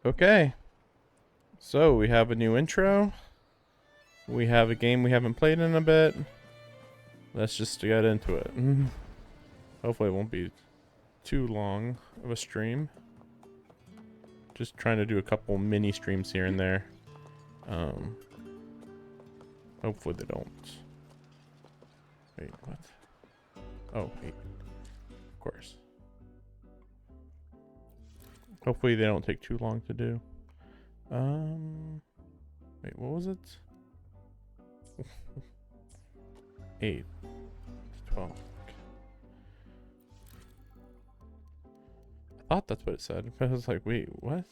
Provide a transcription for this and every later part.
Okay, so we have a new intro. We have a game we haven't played in a bit. Let's just get into it. Hopefully it won't be too long of a stream. Just trying to do a couple mini streams here and there. Hopefully they don't. Wait, what? Oh, wait. Of course. Hopefully they don't take too long to do. Wait, what was it? 8 to 12. Okay. I thought that's what it said. I was like, wait, what?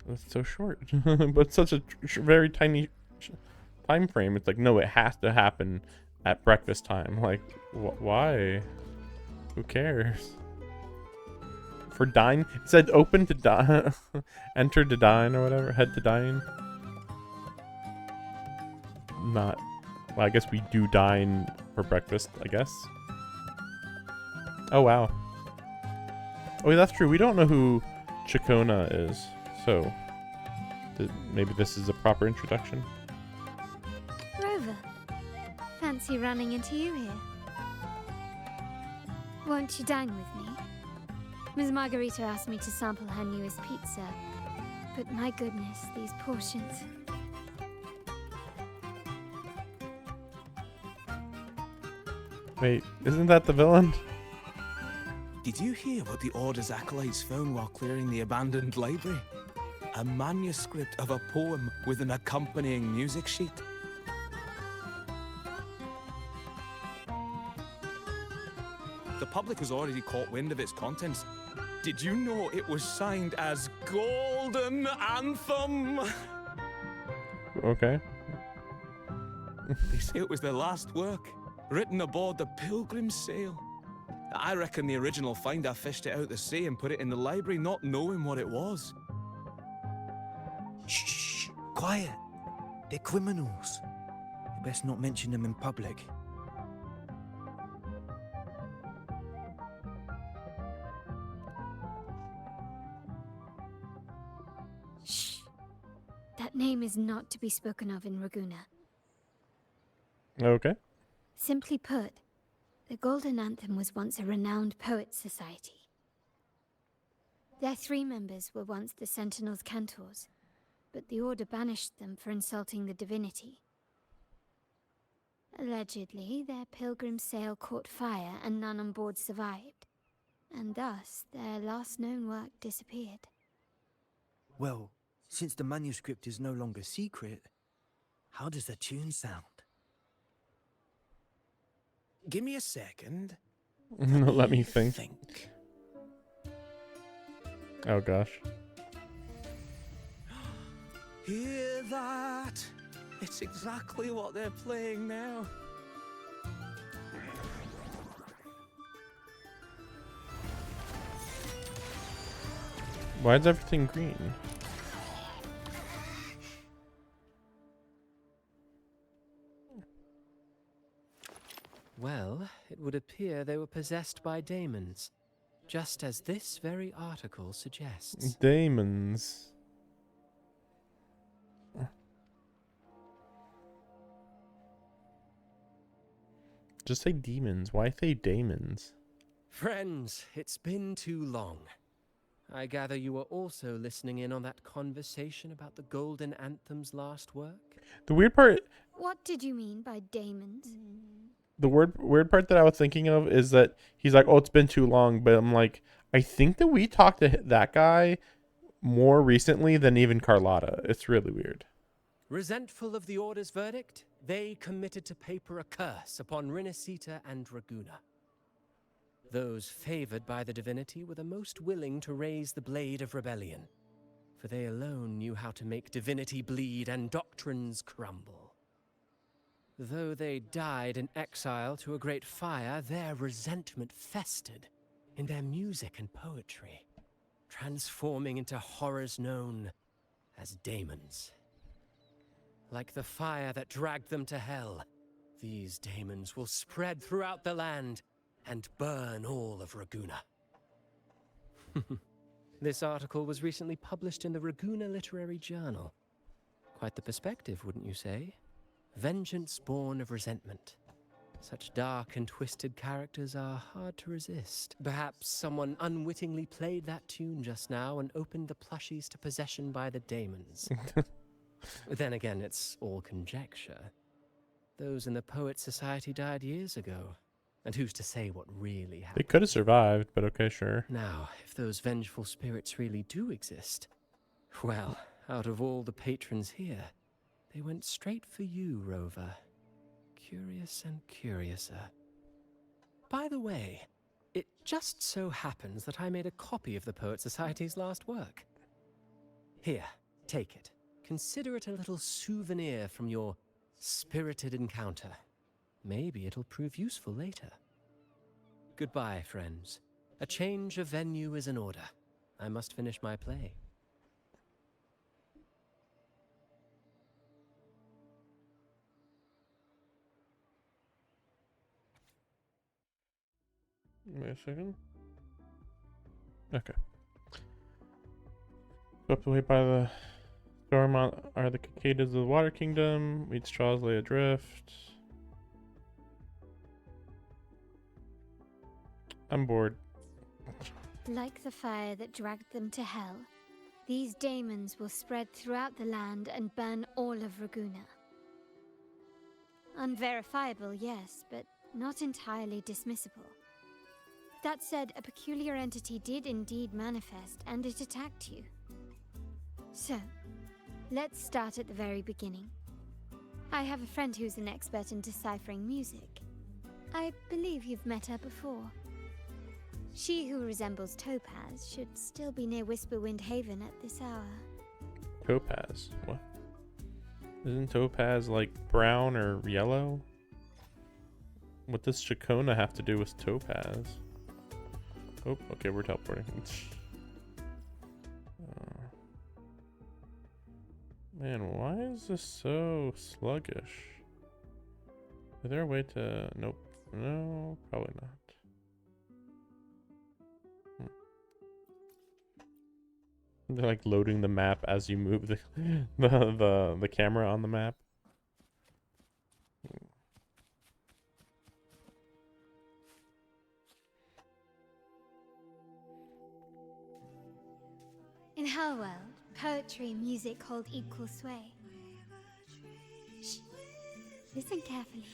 That's so short. But such a very tiny time frame. It's like, no, it has to happen at breakfast time. Like, why? Who cares? For dine? It said open to dine. Enter to dine or whatever. Head to dine. Not. Well, I guess we do dine for breakfast, I guess. Oh, wow. Oh, yeah, that's true. We don't know who Ciaconna is. So, maybe this is a proper introduction. Rover, fancy running into you here. Won't you dine with me? Ms. Margarita asked me to sample her newest pizza, but my goodness, these portions. Wait, isn't that the villain? Did you hear what the Order's acolytes found while clearing the abandoned library? A manuscript of a poem with an accompanying music sheet. The public has already caught wind of its contents. Did you know it was signed as Golden Anthem? Okay. They say it was their last work, written aboard the Pilgrim's Sail. I reckon the original finder fished it out the sea and put it in the library, not knowing what it was. Shh, quiet. They're criminals. You best not mention them in public. Shh. That name is not to be spoken of in Raguna. Okay. Simply put, the Golden Anthem was once a renowned poets' society. Their 3 members were once the Sentinel's cantors, but the Order banished them for insulting the divinity. Allegedly, their pilgrim sail caught fire and none on board survived, and thus their last known work disappeared. Well, since the manuscript is no longer secret, how does the tune sound? Give me a second. Let me think. Oh gosh. Hear that? It's exactly what they're playing now. Why is everything green? Well, it would appear they were possessed by daemons, just as this very article suggests. Daemons. Just say demons. Why say daemons? Friends, it's been too long. I gather you were also listening in on that conversation about the Golden Anthem's last work? The weird part... What did you mean by daemons? The weird part that I was thinking of is that he's like, oh, it's been too long. But I'm like, I think that we talked to that guy more recently than even Carlotta. It's really weird. Resentful of the Order's verdict, they committed to paper a curse upon Rinascita and Raguna. Those favored by the divinity were the most willing to raise the blade of rebellion, for they alone knew how to make divinity bleed and doctrines crumble. Though they died in exile to a great fire, their resentment festered in their music and poetry, transforming into horrors known as daemons. Like the fire that dragged them to hell, these daemons will spread throughout the land and burn all of Raguna. This article was recently published in the Ragusa Literary Journal. Quite the perspective, wouldn't you say? Vengeance born of resentment. Such dark and twisted characters are hard to resist. Perhaps someone unwittingly played that tune just now and opened the plushies to possession by the daemons. Then again, it's all conjecture. Those in the Poets Society died years ago. And who's to say what really They happened? could have survived, but okay, sure. Now, if those vengeful spirits really do exist, well, out of all the patrons here, they went straight for you, Rover. Curious and curiouser. By the way, it just so happens that I made a copy of the Poet Society's last work. Here, take it. Consider it a little souvenir from your spirited encounter. Maybe it'll prove useful later. Goodbye, friends. A change of venue is in order. I must finish my play. Wait a second. Okay. Swept away by the storm are the cicadas of the Water Kingdom. Wheat straws lay adrift. I'm bored. Like the fire that dragged them to hell, these daemons will spread throughout the land and burn all of Ragusa. Unverifiable, yes, but not entirely dismissible. That said, a peculiar entity did indeed manifest, and it attacked you. So, let's start at the very beginning. I have a friend who's an expert in deciphering music. I believe you've met her before. She who resembles Topaz should still be near Whisperwind Haven at this hour. Topaz? What? Isn't Topaz like brown or yellow? What does Ciaconna have to do with Topaz? Oh, okay, we're teleporting. Man, why is this so sluggish? Is there a way to... Nope. No, probably not. They're like loading the map as you move the camera on the map. In her world, poetry and music hold equal sway. Shh. Listen carefully.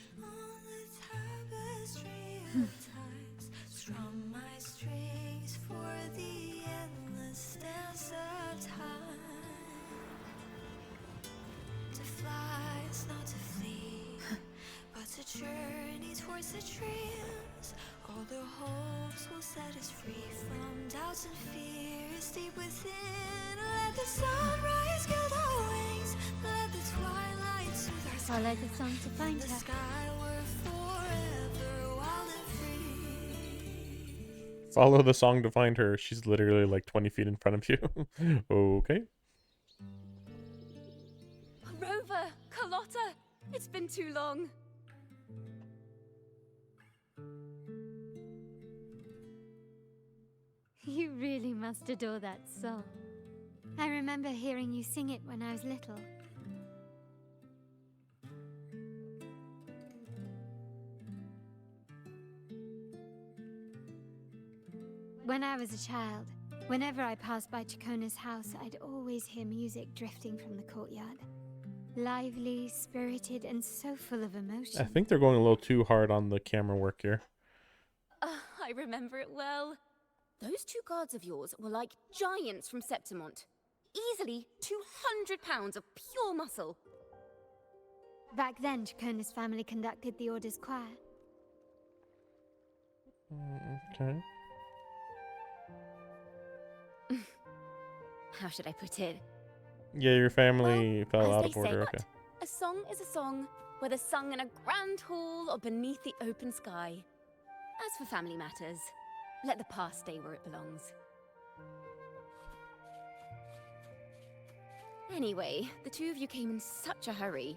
Strum my strings for the endless dance of time. To fly is not to flee, but to journey towards the dreams. All the hopes will set us free from doubts and fears deep within. Let the sunrise gild our wings, let the twilight soothe our Follow the song to find the her. sky we're forever wild and free. Follow the song to find her. She's literally like 20 feet in front of you. Okay. Rover, Carlotta, it's been too long. You really must adore that song. I remember hearing you sing it when I was little. When I was a child, whenever I passed by Ciaconna's house, I'd always hear music drifting from the courtyard. Lively, spirited, and so full of emotion. I think they're going a little too hard on the camera work here. I remember it well. Those two guards of yours were like giants from Septimont. Easily 200 pounds of pure muscle. Back then, Ciaconna's family conducted the Order's choir. Okay. How should I put it? Yeah, your family fell as out they of say, order. what? Okay. A song is a song, whether sung in a grand hall or beneath the open sky. As for family matters, let the past stay where it belongs. Anyway, the two of you came in such a hurry.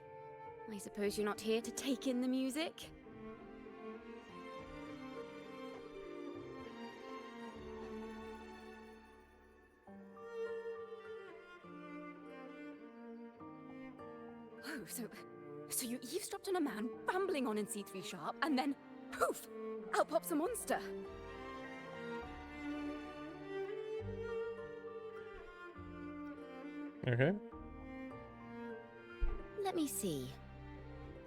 I suppose you're not here to take in the music? So you eavesdropped on a man rambling on in C3 Sharp, and then, poof, out pops a monster. Okay. Let me see.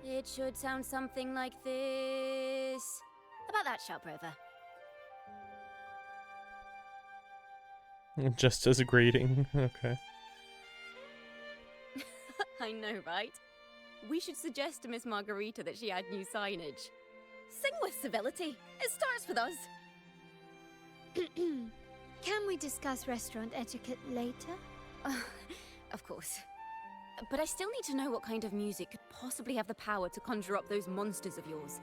It should sound something like this. About that, Sharp Rover. Just as grating. Okay. I know, right? We should suggest to Miss Margarita that she add new signage. Sing with civility. It starts with us. Can we discuss restaurant etiquette later? Of course. But I still need to know what kind of music could possibly have the power to conjure up those monsters of yours.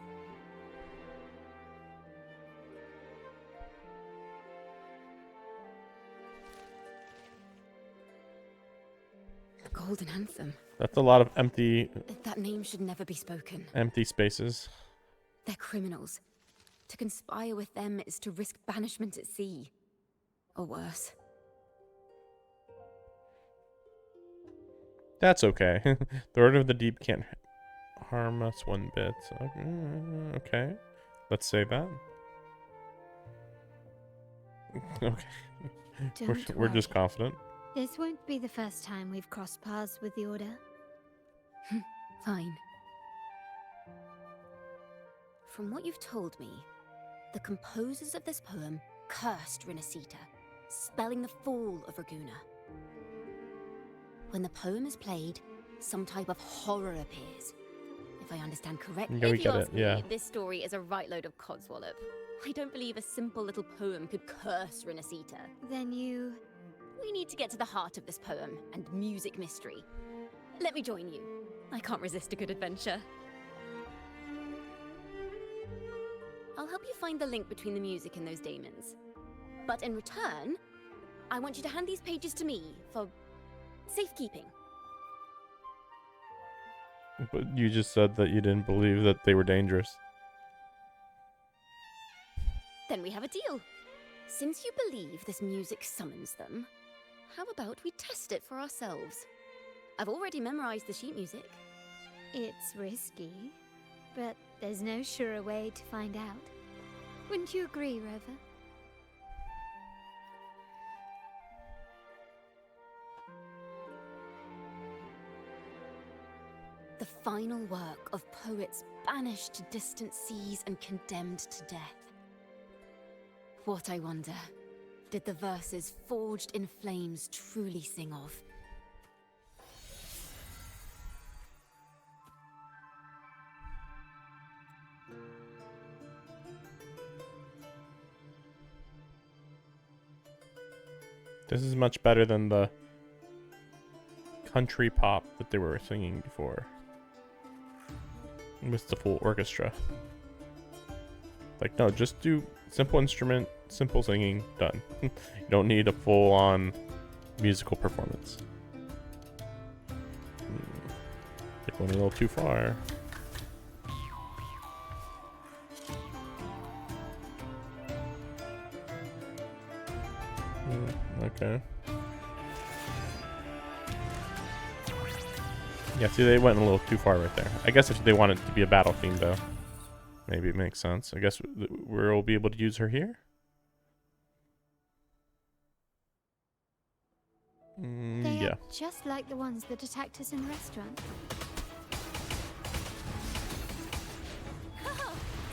The Golden Anthem. That's a lot of empty That name should never be spoken. spaces. They're criminals. To conspire with them is to risk banishment at sea. Or worse. That's okay. The Order of the Deep can't harm us one bit. So, okay. Let's say that. Okay. We're just worry. confident. This won't be the first time we've crossed paths with the Order. Fine. From what you've told me, the composers of this poem cursed Rinasita, spelling the fall of Raguna. When the poem is played, some type of horror appears. If I understand correctly, Yeah, we if you get it, ask me, yeah. this story is a right load of codswallop. I don't believe a simple little poem could curse Rinasita. Then We need to get to the heart of this poem and music mystery. Let me join you. I can't resist a good adventure. I'll help you find the link between the music and those daemons. But in return, I want you to hand these pages to me for safekeeping. But you just said that you didn't believe that they were dangerous. Then we have a deal. Since you believe this music summons them, how about we test it for ourselves? I've already memorized the sheet music. it's risky, but there's no surer way to find out. Wouldn't you agree, Rover? The final work of poets banished to distant seas and condemned to death. What, I wonder, did the verses forged in flames truly sing of? This is much better than the country pop that they were singing before. With the full orchestra. Like, no, just do simple instrument, simple singing, done. You don't need a full-on musical performance. It went a little too far. Okay. Yeah, see, they went a little too far right there. I guess if they want it to be a battle theme, though, maybe it makes sense. I guess we'll be able to use her here. They Yeah. are just like the ones that attacked us in the restaurant.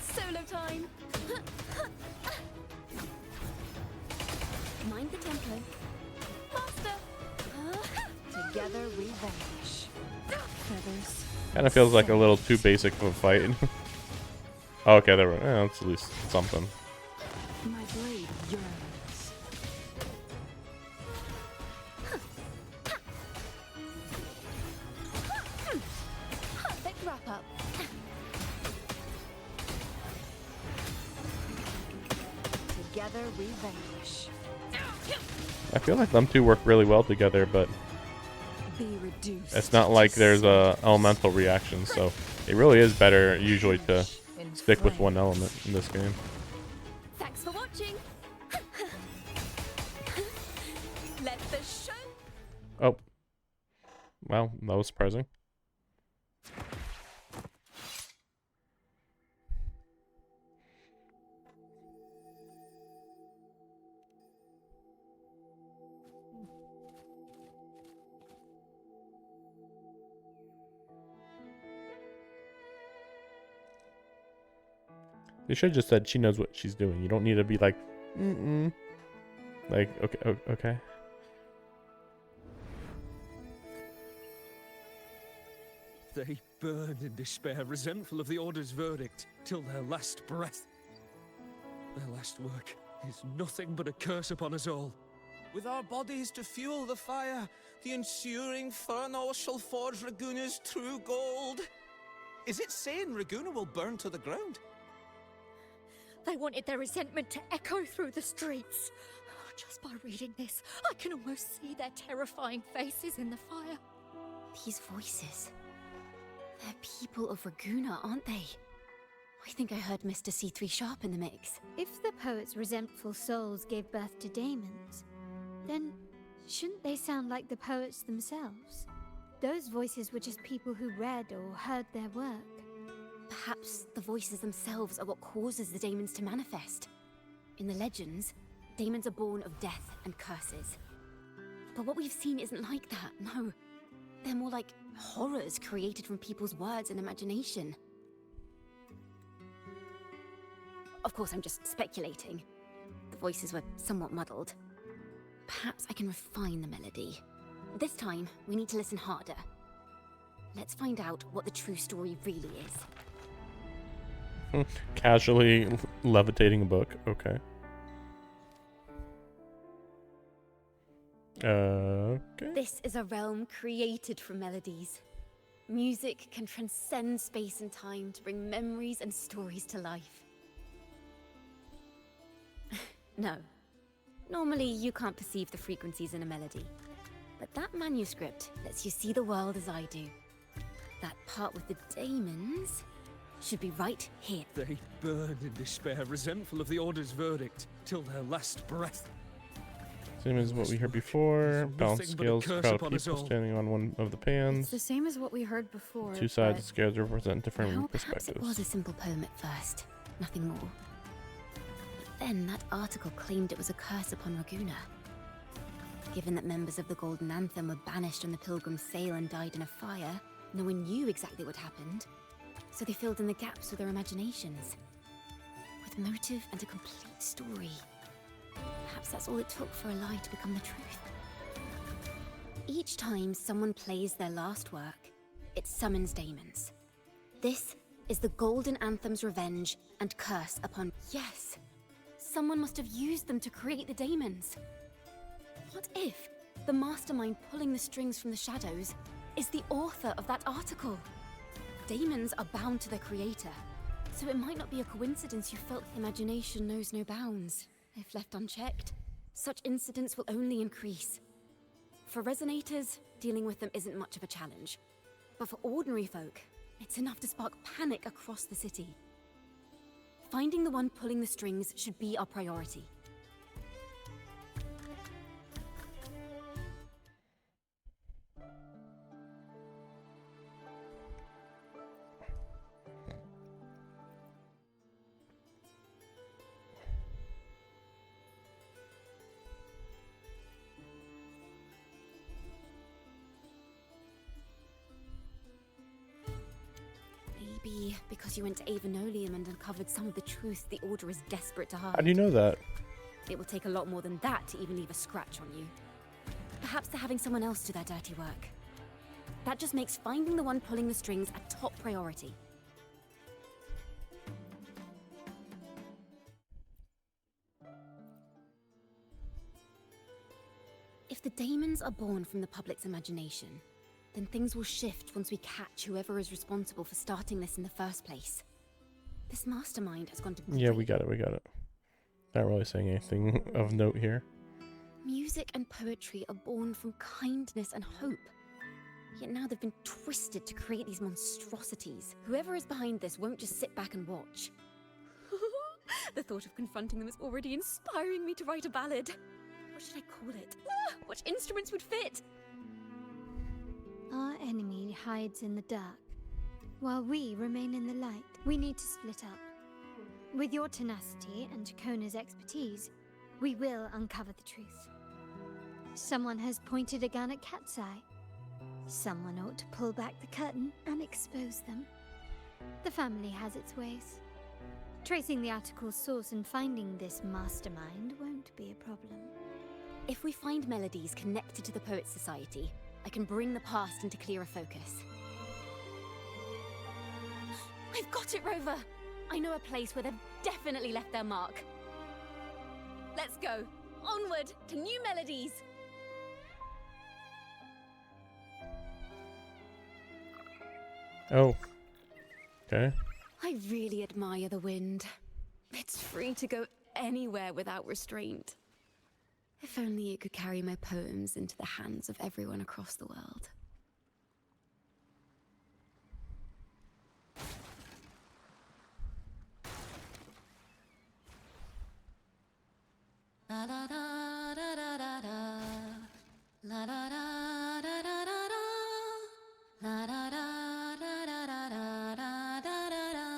Solo time! Mind the tempo. Faster! Together we vanish. Feathers. Kind of feels like a little too basic of a fight. Oh, okay, there we go. That's at least something. My blade yearns. Perfect wrap up. Together we vanish. I feel like them two work really well together, but Be reduced. it's not like there's a elemental reaction, so it really is better usually to in stick with flame. one element in this game. Thanks for watching. Let the show. Oh. Well, that was surprising. They should have just said she knows what she's doing. You don't need to be like, like, okay. They burned in despair, resentful of the Order's verdict, till their last breath. Their last work is nothing but a curse upon us all. With our bodies to fuel the fire, the ensuing furnace shall forge Raguna's true gold. Is it saying Raguna will burn to the ground? They wanted their resentment to echo through the streets. Just by reading this, I can almost see their terrifying faces in the fire. These voices. They're people of Raguna, aren't they? I think I heard Mr. C3 Sharp in the mix. If the poet's resentful souls gave birth to daemons, then shouldn't they sound like the poets themselves? Those voices were just people who read or heard their work. Perhaps the voices themselves are what causes the daemons to manifest. In the legends, daemons are born of death and curses. But what we've seen isn't like that, no. They're more like horrors created from people's words and imagination. Of course, I'm just speculating. The voices were somewhat muddled. Perhaps I can refine the melody. This time, we need to listen harder. Let's find out what the true story really is. Casually levitating a book. Okay. Okay. This is a realm created from melodies. Music can transcend space and time to bring memories and stories to life. No. Normally, you can't perceive the frequencies in a melody. But that manuscript lets you see the world as I do. That part with the daemons should be right here. They burned in despair, resentful of the Order's verdict, till their last breath. Same as what we heard before. Balanced scales, crowd of people standing on one of the It's pans. the same as what we heard before. Two sides of but scales represent different Well, perhaps it was perspectives. a simple poem at first, nothing more. But then that article claimed it was a curse upon Raguna. Given that members of the Golden Anthem were banished on the Pilgrim's Sail and died in a fire, no one knew exactly what happened. So they filled in the gaps with their imaginations. With motive and a complete story. Perhaps that's all it took for a lie to become the truth. Each time someone plays their last work, it summons daemons. This is the Golden Anthem's revenge and curse upon... Yes! Someone must have used them to create the daemons. What if the mastermind pulling the strings from the shadows is the author of that article? Daemons are bound to their creator, so it might not be a coincidence you felt imagination knows no bounds. If left unchecked, such incidents will only increase. For resonators, dealing with them isn't much of a challenge. But for ordinary folk, it's enough to spark panic across the city. Finding the one pulling the strings should be our priority. Maybe because you went to Avenolium and uncovered some of the truth the Order is desperate to hide. How do you know that? It will take a lot more than that to even leave a scratch on you. Perhaps they're having someone else do their dirty work. That just makes finding the one pulling the strings a top priority. If the daemons are born from the public's imagination, then things will shift once we catch whoever is responsible for starting this in the first place. This mastermind has gone to Yeah, we got it. Not really saying anything of note here. Music and poetry are born from kindness and hope. Yet now they've been twisted to create these monstrosities. Whoever is behind this won't just sit back and watch. The thought of confronting them is already inspiring me to write a ballad. What should I call it? What instruments would fit? Our enemy hides in the dark, while we remain in the light. We need to split up. With your tenacity and Ciaconna's expertise, we will uncover the truth. Someone has pointed a gun at Cat's Eye. Someone ought to pull back the curtain and expose them. The family has its ways. Tracing the article's source and finding this mastermind won't be a problem. If we find melodies connected to the Poets Society, I can bring the past into clearer focus. I've got it, Rover! I know a place where they've definitely left their mark. Let's go! Onward to new melodies! Oh. Okay. I really admire the wind. It's free to go anywhere without restraint. If only it could carry my poems into the hands of everyone across the world. La da da da da da da. La da da da da da da. La da da da da da da da da da da da da da.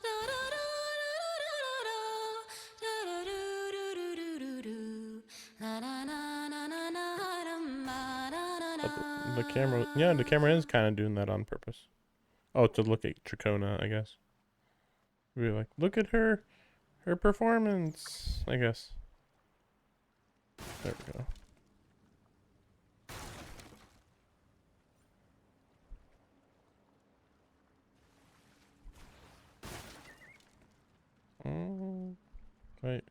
La da da da da da da da da do do do do do. La na na na na na dum ba da da da. The camera, yeah, the camera is kind of doing that on purpose. Oh, to look at Ciaconna, I guess. We're like, look at her performance, I guess. There we go. Wait.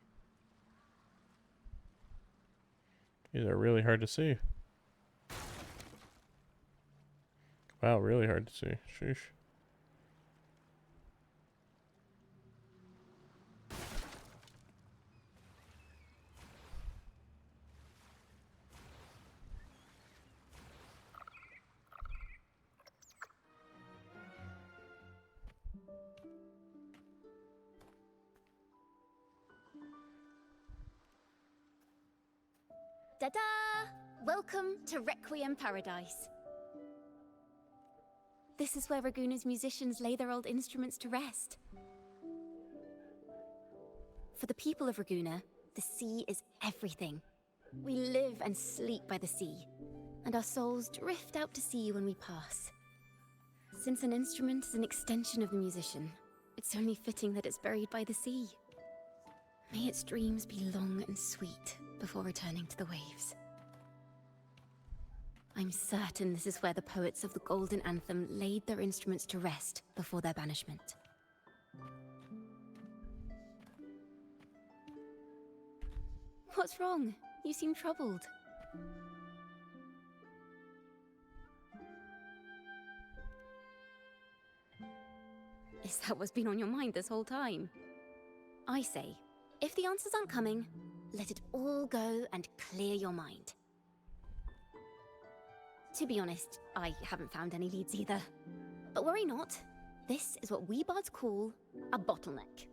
These are really hard to see. Wow, really hard to see. Sheesh. Da-da! Welcome to Requiem Paradise. This is where Raguna's musicians lay their old instruments to rest. For the people of Raguna, the sea is everything. We live and sleep by the sea, and our souls drift out to sea when we pass. Since an instrument is an extension of the musician, it's only fitting that it's buried by the sea. May its dreams be long and sweet before returning to the waves. I'm certain this is where the poets of the Golden Anthem laid their instruments to rest before their banishment. What's wrong? You seem troubled. Is that what's been on your mind this whole time? I say, if the answers aren't coming, let it all go and clear your mind. To be honest, I haven't found any leads either. But worry not, this is what we bards call a bottleneck.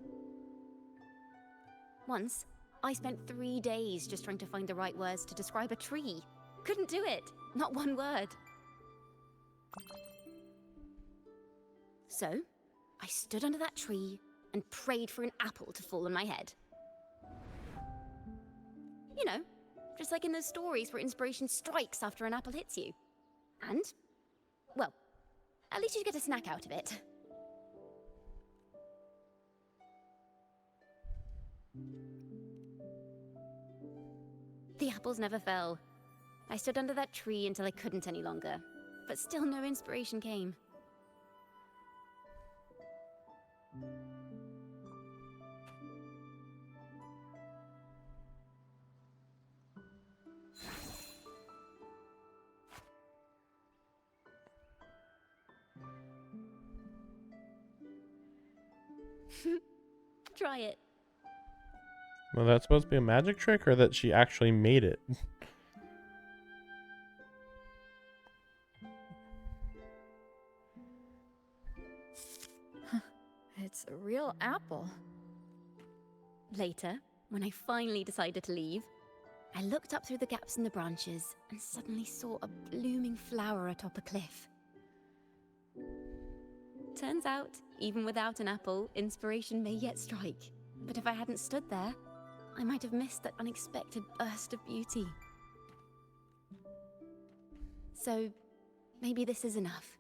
Once, I spent 3 days just trying to find the right words to describe a tree. Couldn't do it, not one word. So, I stood under that tree and prayed for an apple to fall on my head. You know, just like in those stories where inspiration strikes after an apple hits you. And, well, at least you get a snack out of it. The apples never fell. I stood under that tree until I couldn't any longer, but still no inspiration came. Try it. Well, that's supposed to be a magic trick, or that she actually made it? It's a real apple. Later, when I finally decided to leave, I looked up through the gaps in the branches and suddenly saw a blooming flower atop a cliff. Turns out, even without an apple, inspiration may yet strike. But if I hadn't stood there, I might have missed that unexpected burst of beauty. So, maybe this is enough.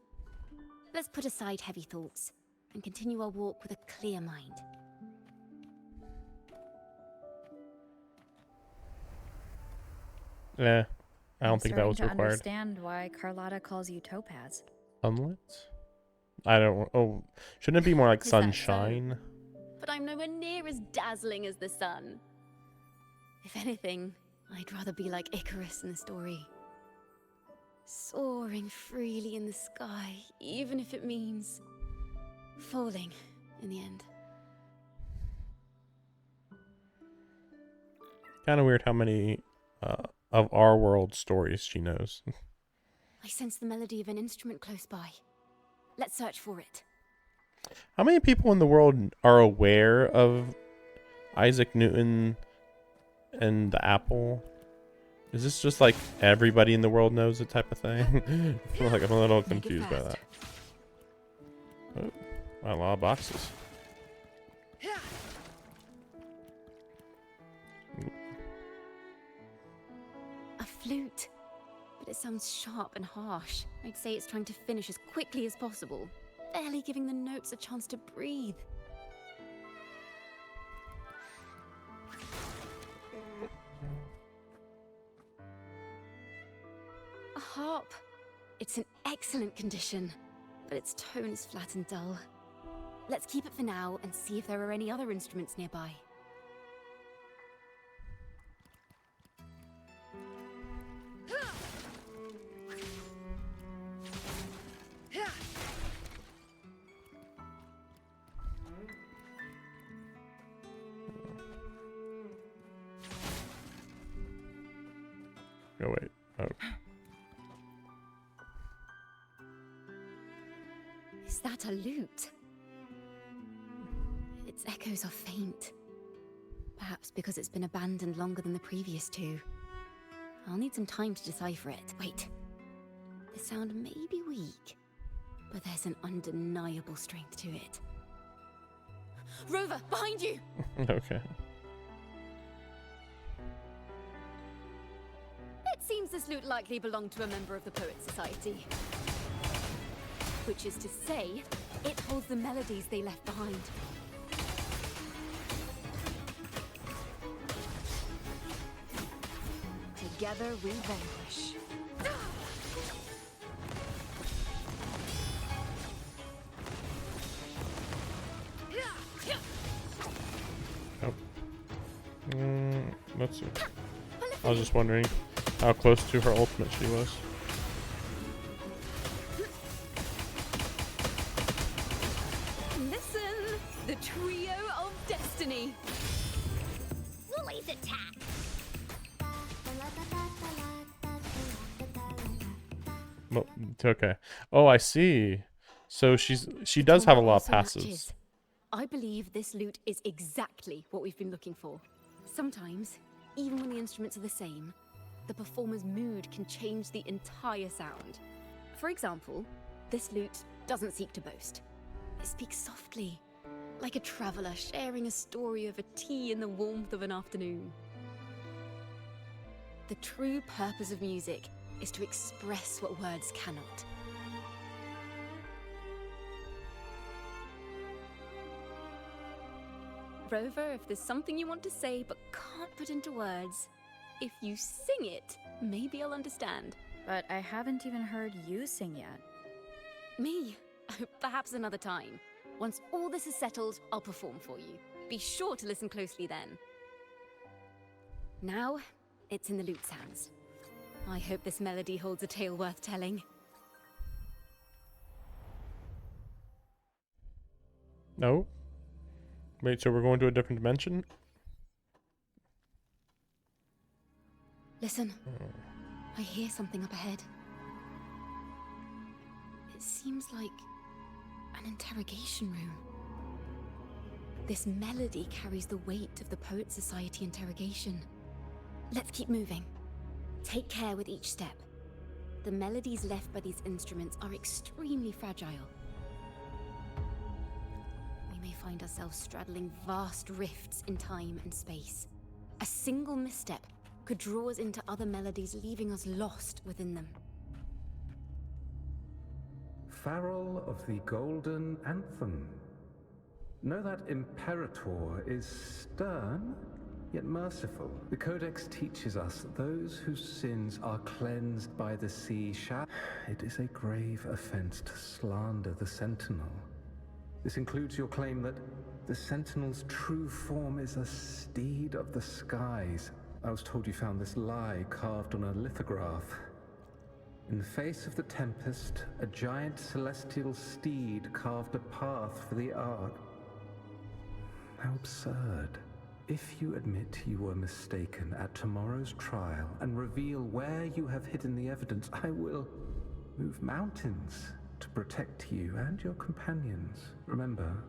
Let's put aside heavy thoughts and continue our walk with a clear mind. Yeah, I don't think that I'm was starting to required. understand why Carlotta calls you Topaz. Sunlit? I don't. Oh, shouldn't it be more like Is that so? sunshine? But I'm nowhere near as dazzling as the sun. If anything, I'd rather be like Icarus in the story. Soaring freely in the sky, even if it means falling in the end. Kind of weird how many of our world stories she knows. I sense the melody of an instrument close by. Let's search for it. How many people in the world are aware of Isaac Newton and the apple? Is this just like everybody in the world knows it type of thing? I feel like I'm a little confused by that. Oh, wow, a lot of boxes. A flute. But it sounds sharp and harsh. I'd say it's trying to finish as quickly as possible, barely giving the notes a chance to breathe. A harp. It's in excellent condition, but its tone is flat and dull. Let's keep it for now and see if there are any other instruments nearby. Oh wait. Oh. Is that a lute? Its echoes are faint. Perhaps because it's been abandoned longer than the previous two. I'll need some time to decipher it. Wait. The sound may be weak, but there's an undeniable strength to it. Rover, behind you! Okay. It seems this lute likely belonged to a member of the Poet Society. Which is to say, it holds the melodies they left behind. Together we vanquish. Oh. Let's see. I was just wondering how close to her ultimate she was. Listen, the trio of destiny. Woolly's attack! Well, okay. Oh, I see. So she does have a lot of passes. I believe this lute is exactly what we've been looking for. Sometimes, even when the instruments are the same, the performer's mood can change the entire sound. For example, this lute doesn't seek to boast. It speaks softly, like a traveler sharing a story over tea in the warmth of an afternoon. The true purpose of music is to express what words cannot. Rover, if there's something you want to say but can't put into words, if you sing it, maybe I'll understand. But I haven't even heard you sing yet. Me? Perhaps another time. Once all this is settled, I'll perform for you. Be sure to listen closely then. Now, it's in the lute's hands. I hope this melody holds a tale worth telling. No. Wait, so we're going to a different dimension? Listen. I hear something up ahead. It seems like an interrogation room. This melody carries the weight of the Poet Society interrogation. Let's keep moving. Take care with each step. The melodies left by these instruments are extremely fragile. We may find ourselves straddling vast rifts in time and space. A single misstep could draw us into other melodies, leaving us lost within them. Farrell of the Golden Anthem. Know that Imperator is stern, yet merciful. The Codex teaches us that those whose sins are cleansed by the sea shall... It is a grave offense to slander the Sentinel. This includes your claim that the Sentinel's true form is a steed of the skies. I was told you found this lie carved on a lithograph. In the face of the tempest, a giant celestial steed carved a path for the Ark. How absurd. If you admit you were mistaken at tomorrow's trial and reveal where you have hidden the evidence, I will move mountains to protect you and your companions. Remember,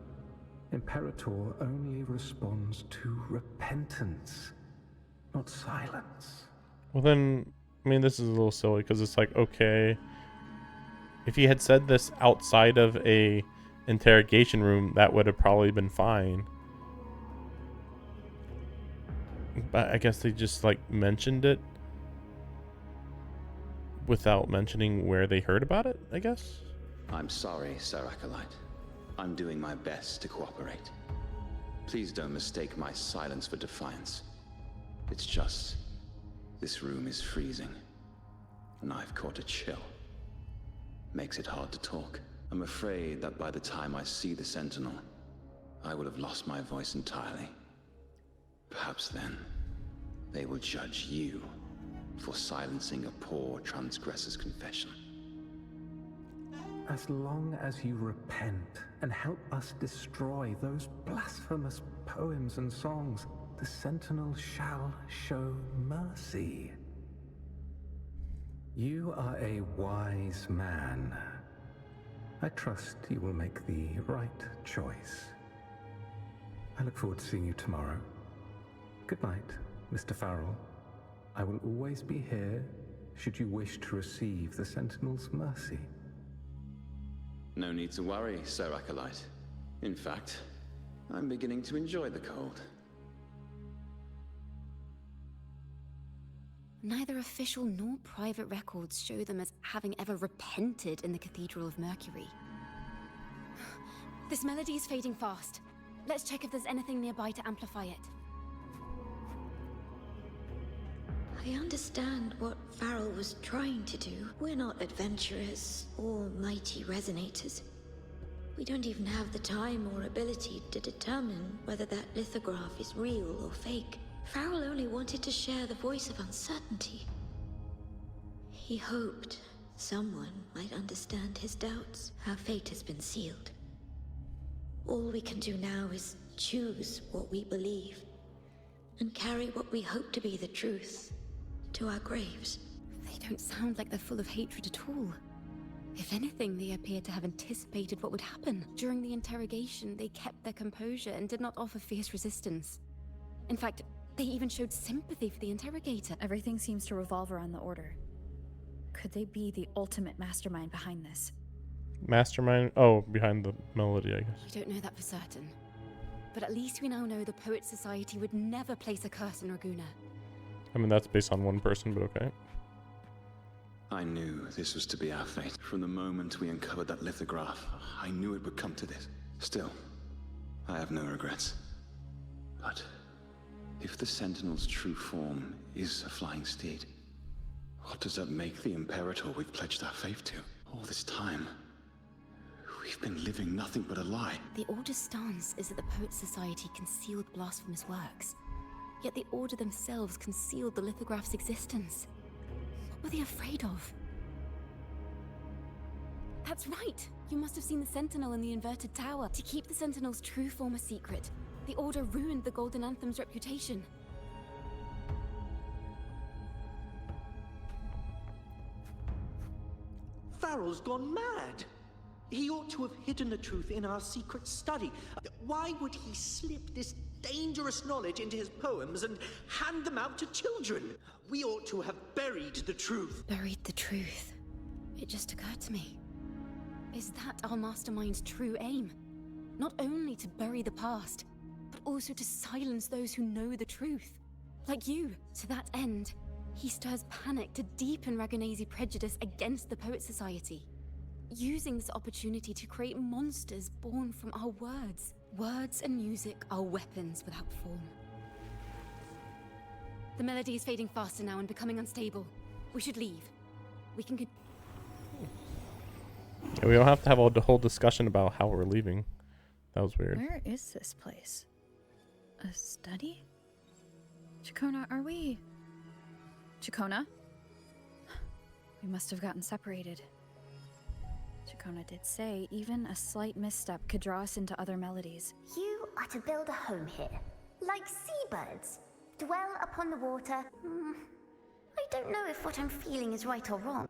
Imperator only responds to repentance, not silence. Well then, I mean, this is a little silly because it's like, okay, if he had said this outside of a interrogation room, that would have probably been fine. But I guess they just like mentioned it without mentioning where they heard about it, I guess. I'm sorry, Sir Acolyte. I'm doing my best to cooperate. Please don't mistake my silence for defiance. It's just, this room is freezing, and I've caught a chill. Makes it hard to talk. I'm afraid that by the time I see the Sentinel, I will have lost my voice entirely. Perhaps then, they will judge you for silencing a poor transgressor's confession. As long as you repent and help us destroy those blasphemous poems and songs, the Sentinel shall show mercy. You are a wise man. I trust you will make the right choice. I look forward to seeing you tomorrow. Good night, Mr. Farrell. I will always be here should you wish to receive the Sentinel's mercy. No need to worry, Sir Acolyte. In fact, I'm beginning to enjoy the cold. Neither official nor private records show them as having ever repented in the Cathedral of Mercury. This melody is fading fast. Let's check if there's anything nearby to amplify it. I understand what Farrell was trying to do. We're not adventurers or mighty resonators. We don't even have the time or ability to determine whether that lithograph is real or fake. Farrell only wanted to share the voice of uncertainty. He hoped someone might understand his doubts. Our fate has been sealed. All we can do now is choose what we believe and carry what we hope to be the truth to our graves. They don't sound like they're full of hatred at all. If anything, they appear to have anticipated what would happen. During the interrogation, they kept their composure and did not offer fierce resistance. In fact, they even showed sympathy for the interrogator. Everything seems to revolve around the Order. Could they be the ultimate mastermind behind this? Mastermind? Oh, behind the melody, I guess. We don't know that for certain. But at least we now know the Poet Society would never place a curse on Raguna. I mean, that's based on one person, but okay. I knew this was to be our fate. From the moment we uncovered that lithograph, I knew it would come to this. Still, I have no regrets. But if the Sentinel's true form is a flying steed, what does that make the Imperator we've pledged our faith to? All this time, we've been living nothing but a lie. The Order's stance is that the Poet Society concealed blasphemous works. Yet the Order themselves concealed the lithograph's existence. What were they afraid of? That's right! You must have seen the Sentinel in the inverted tower. To keep the Sentinel's true form a secret, the Order ruined the Golden Anthem's reputation. Farrell's gone mad! He ought to have hidden the truth in our secret study. Why would he slip this dangerous knowledge into his poems and hand them out to children? We ought to have buried the truth. Buried the truth? It just occurred to me. Is that our mastermind's true aim? Not only to bury the past, but also to silence those who know the truth. Like you. To that end, he stirs panic to deepen Ragonese prejudice against the Poet Society. using this opportunity to create monsters born from our words. Words and music are weapons without form. The melody is fading faster now and becoming unstable. We should leave. We can Yeah, we don't have to have the whole discussion about how we're leaving. That was weird. Where is this place? A study? Ciaconna, are we... Ciaconna? We must have gotten separated. Ciaconna did say even a slight misstep could draw us into other melodies. You are to build a home here, like seabirds. Dwell upon the water. I don't know if what I'm feeling is right or wrong.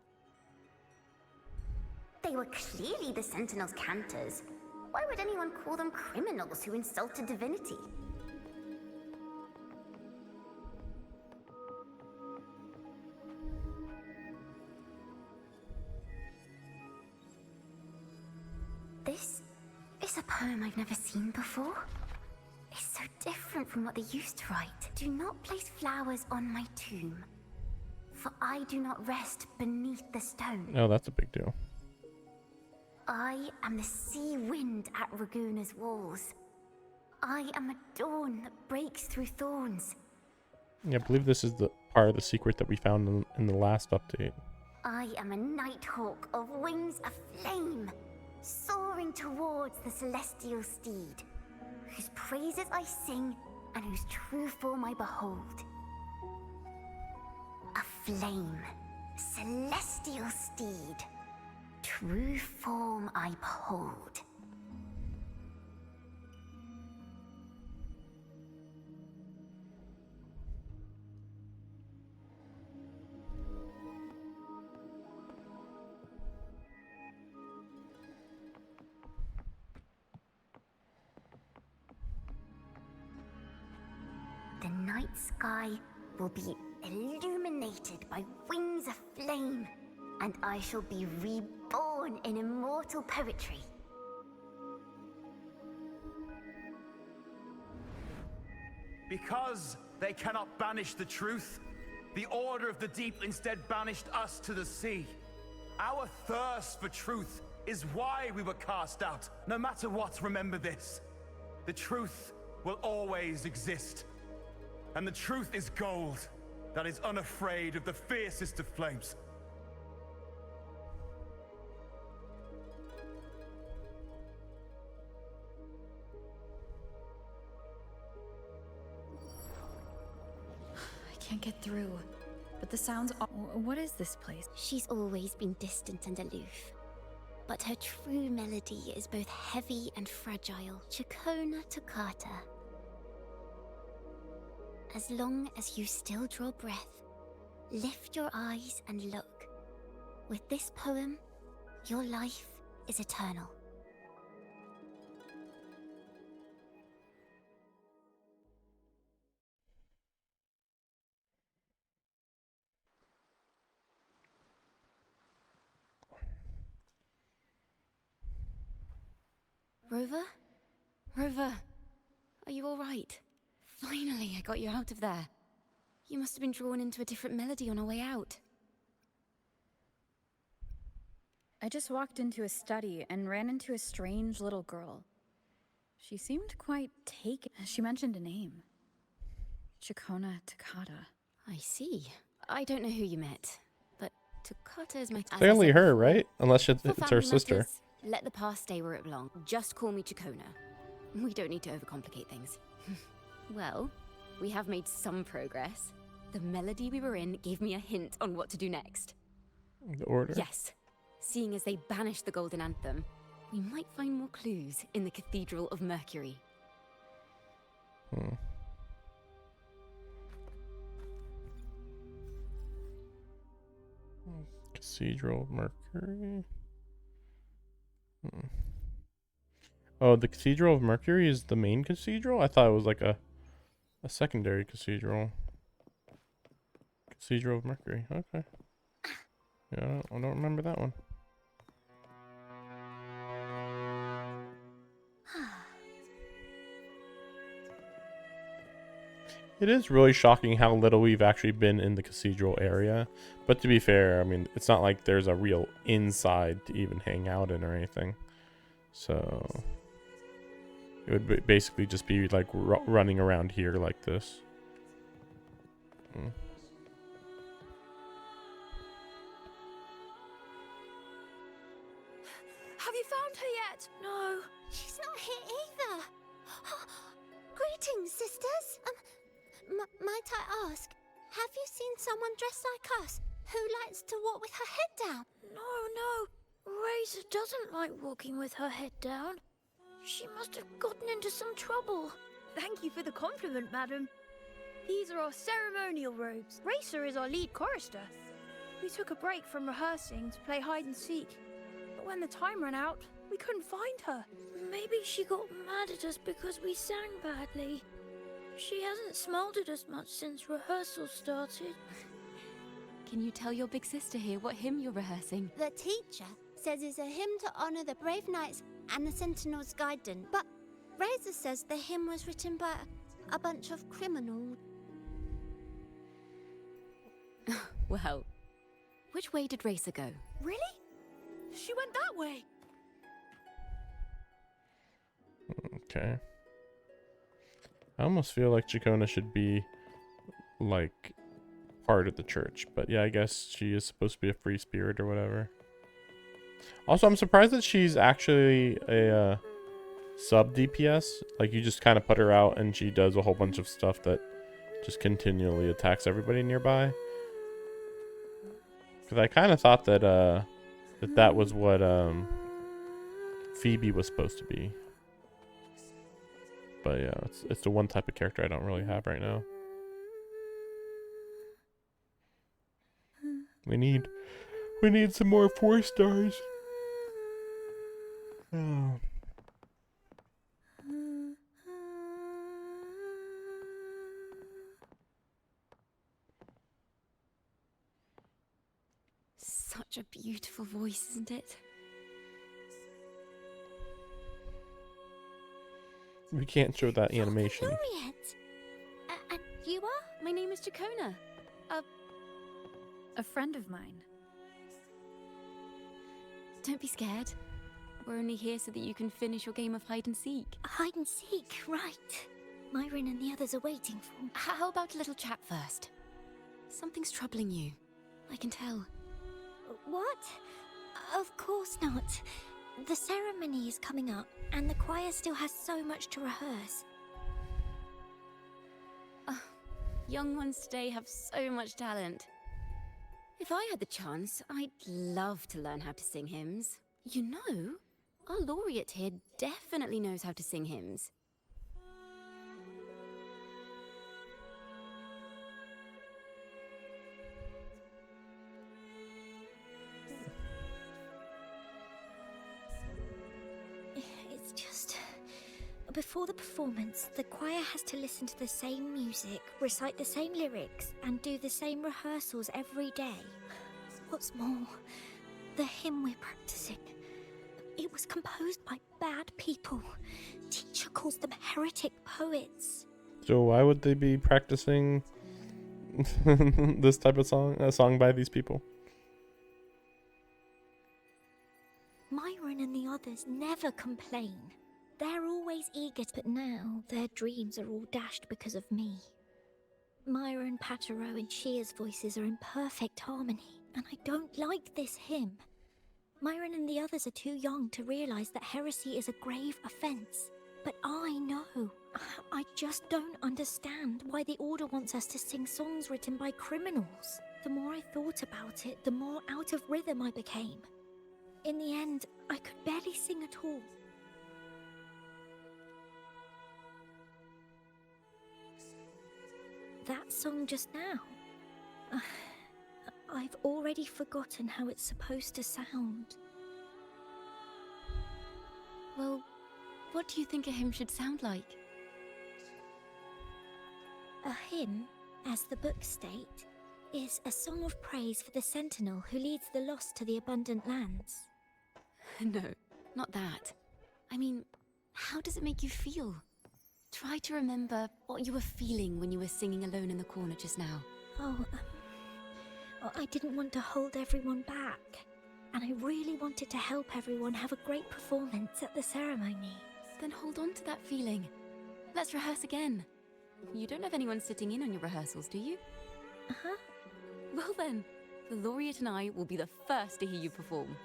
They were clearly the Sentinel's cantors. Why would anyone call them criminals who insulted divinity? This is a poem I've never seen before. It's so different from what they used to write. Do not place flowers on my tomb, for I do not rest beneath the stone. Oh, that's a big deal. I am the sea wind at Raguna's walls. I am a dawn that breaks through thorns. Yeah, I believe this is the part of the secret that we found in the last update. I am a nighthawk of wings of flame, soaring towards the celestial steed, whose praises I sing and whose true form I behold. A flame, celestial steed, true form I behold. The night sky will be illuminated by wings of flame, and I shall be reborn in immortal poetry. Because they cannot banish the truth, the Order of the Deep instead banished us to the sea. Our thirst for truth is why we were cast out. No matter what, remember this. The truth will always exist. And the truth is gold that is unafraid of the fiercest of flames. I can't get through, but the sounds... What is this place? She's always been distant and aloof, but her true melody is both heavy and fragile. Ciaconna toccata. As long as you still draw breath, lift your eyes and look. With this poem, your life is eternal. Rover? Rover, are you all right? Finally, I got you out of there. You must have been drawn into a different melody on our way out. I just walked into a study and ran into a strange little girl. She seemed quite taken. She mentioned a name. Ciaconna toccata. I see. I don't know who you met, but toccata is my... Clearly her, right? Unless it's her family sister. matters, let the past stay where it belongs. Just call me Ciaconna. We don't need to overcomplicate things. Well, we have made some progress. The melody we were in gave me a hint on what to do next. The Order? Yes. Seeing as they banished the Golden Anthem, we might find more clues in the Cathedral of Mercury. Cathedral of Mercury? Oh, the Cathedral of Mercury is the main cathedral? I thought it was like a secondary cathedral. Cathedral of Mercury. Okay. Yeah, I don't remember that one. It is really shocking how little we've actually been in the cathedral area. But to be fair, I mean, it's not like there's a real inside to even hang out in or anything. So it would basically just be like running around here like this. Have you found her yet? No. She's not here either. Greetings, sisters. Might I ask, have you seen someone dressed like us who likes to walk with her head down? No. Razor doesn't like walking with her head down. She must have gotten into some trouble. Thank you for the compliment, madam. These are our ceremonial robes. Racer is our lead chorister. We took a break from rehearsing to play hide and seek. But when the time ran out, we couldn't find her. Maybe she got mad at us because we sang badly. She hasn't smiled at us much since rehearsal started. Can you tell your big sister here what hymn you're rehearsing? The teacher says it's a hymn to honor the brave knights and the Sentinel's guidance. But Razor says the hymn was written by a bunch of criminals. Well, which way did Racer go? Really? She went that way. Okay. I almost feel like Ciaconna should be like part of the church, but yeah, I guess she is supposed to be a free spirit or whatever. Also, I'm surprised that she's actually a sub DPS. Like, you just kind of put her out and she does a whole bunch of stuff that just continually attacks everybody nearby. Because I kind of thought that that was what Phoebe was supposed to be. But yeah, it's the one type of character I don't really have right now. We need some more 4 stars. Oh. Such a beautiful voice, isn't it? We can't show that animation. Laureate. And you are? My name is Ciaconna. A friend of mine. Don't be scared. We're only here so that you can finish your game of hide and seek. Hide and seek, right. Myron and the others are waiting for. How about a little chat first? Something's troubling you. I can tell. What? Of course not. The ceremony is coming up, and the choir still has so much to rehearse. Young ones today have so much talent. If I had the chance, I'd love to learn how to sing hymns. You know, our laureate here definitely knows how to sing hymns. It's just... Before the performance, the choir has to listen to the same music, recite the same lyrics, and do the same rehearsals every day. What's more, the hymn we're practicing, it was composed by bad people. Teacher calls them heretic poets. So why would they be practicing this type of song, a song by these people? Myron and the others never complain. They're always eager, but now their dreams are all dashed because of me. Myron, Patero, and Shia's voices are in perfect harmony, and I don't like this hymn. Myron and the others are too young to realize that heresy is a grave offense. But I know. I just don't understand why the Order wants us to sing songs written by criminals. The more I thought about it, the more out of rhythm I became. In the end, I could barely sing at all. That song just now. I've already forgotten how it's supposed to sound. Well, what do you think a hymn should sound like? A hymn, as the books state, is a song of praise for the sentinel who leads the lost to the abundant lands. No, not that. I mean, how does it make you feel? Try to remember what you were feeling when you were singing alone in the corner just now. I didn't want to hold everyone back. And I really wanted to help everyone have a great performance at the ceremony. Then hold on to that feeling. Let's rehearse again. You don't have anyone sitting in on your rehearsals, do you? Uh-huh. Well then, the laureate and I will be the first to hear you perform.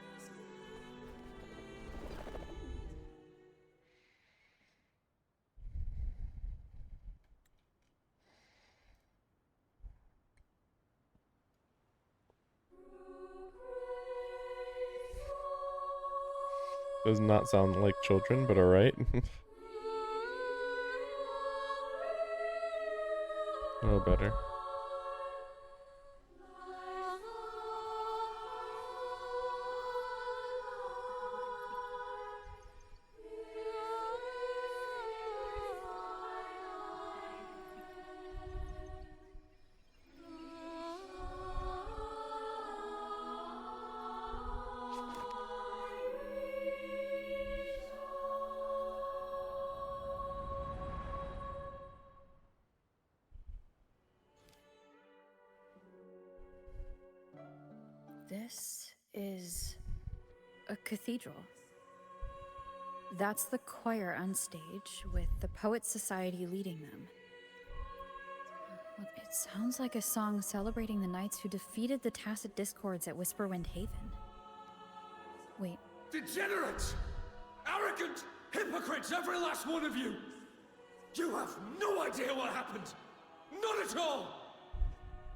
Does not sound like children, but alright. Oh, better. This is a cathedral. That's the choir on stage, with the Poets Society leading them. It sounds like a song celebrating the knights who defeated the Tacit Discords at Whisperwind Haven. Wait. Degenerates! Arrogant hypocrites, every last one of you! You have no idea what happened! Not at all!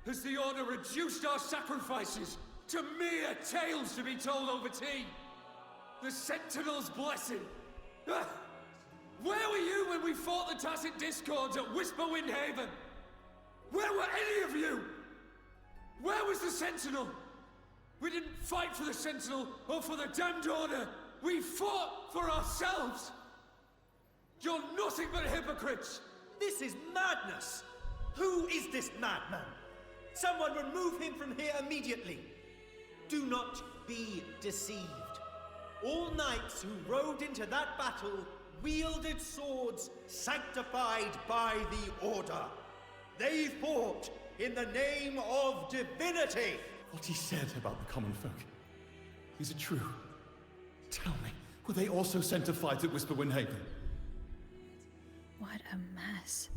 Has the Order reduced our sacrifices to mere tales to be told over tea? The Sentinel's blessing! Where were you when we fought the Tacit Discords at Whisperwind Haven? Where were any of you? Where was the Sentinel? We didn't fight for the Sentinel or for the damned Order. We fought for ourselves. You're nothing but hypocrites. This is madness. Who is this madman? Someone remove him from here immediately. Do not be deceived. All knights who rode into that battle wielded swords sanctified by the Order. They fought in the name of divinity. What he said about the common folk, is it true? Tell me, were they also sent to fight at Whisperwind Haven? What a mess.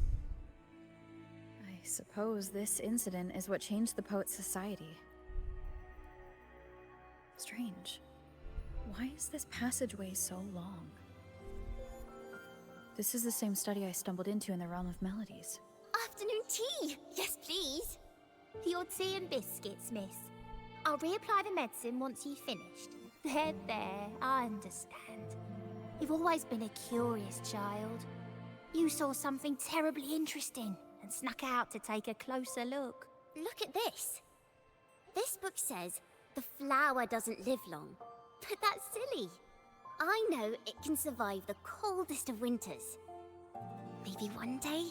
I suppose this incident is what changed the Poets Society. Strange. Why is this passageway so long? This is the same study I stumbled into in the Realm of Melodies. Afternoon tea! Yes, please. Your tea and biscuits, miss. I'll reapply the medicine once you've finished. There, I understand. You've always been a curious child. You saw something terribly interesting and snuck out to take a closer look. Look at this. This book says the flower doesn't live long, but that's silly. I know it can survive the coldest of winters. Maybe one day,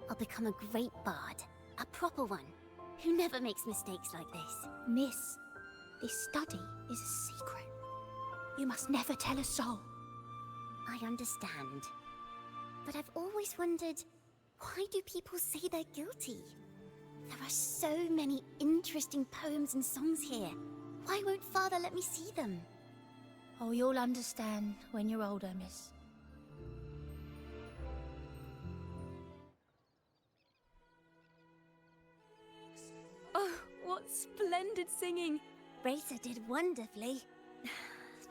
I'll become a great bard, a proper one, who never makes mistakes like this. Miss, this study is a secret. You must never tell a soul. I understand. But I've always wondered, why do people say they're guilty? There are so many interesting poems and songs here. Why won't Father let me see them? Oh, you'll understand when you're older, miss. Oh, what splendid singing! Racer did wonderfully.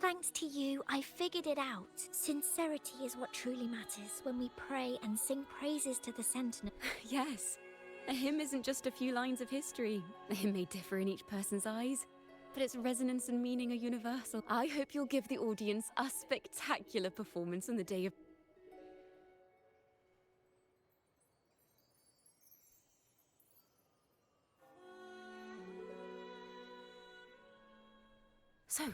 Thanks to you, I figured it out. Sincerity is what truly matters when we pray and sing praises to the Sentinel. Yes. A hymn isn't just a few lines of history. It may differ in each person's eyes, but its resonance and meaning are universal. I hope you'll give the audience a spectacular performance on the day of... So,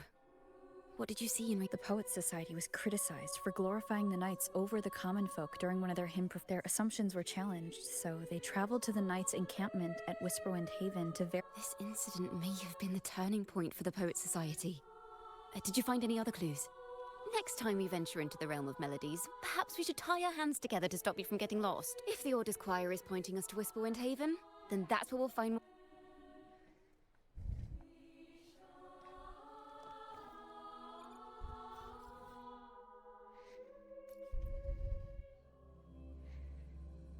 what did you see in... The Poets Society was criticized for glorifying the knights over the common folk during one of their their assumptions were challenged, so they traveled to the knights' encampment at Whisperwind Haven to This incident may have been the turning point for the Poets Society. Did you find any other clues? Next time we venture into the realm of melodies, perhaps we should tie our hands together to stop you from getting lost. If the Order's choir is pointing us to Whisperwind Haven, then that's where we'll find...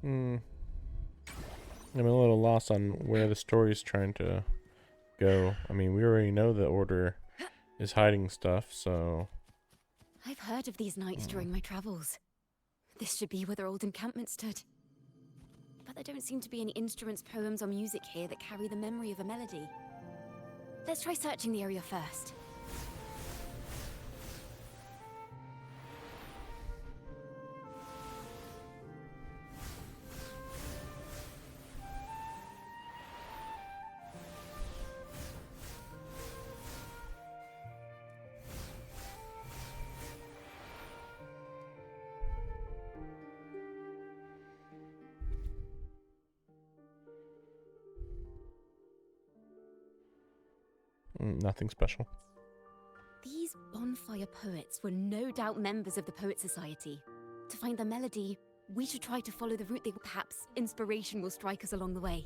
I'm a little lost on where the story's trying to go. I mean, we already know the Order is hiding stuff, so... I've heard of these nights during my travels. This should be where their old encampment stood. But there don't seem to be any instruments, poems, or music here that carry the memory of a melody. Let's try searching the area first. Nothing special. These bonfire poets were no doubt members of the Poet Society. To find the melody, we should try to follow the route they... Perhaps inspiration will strike us along the way.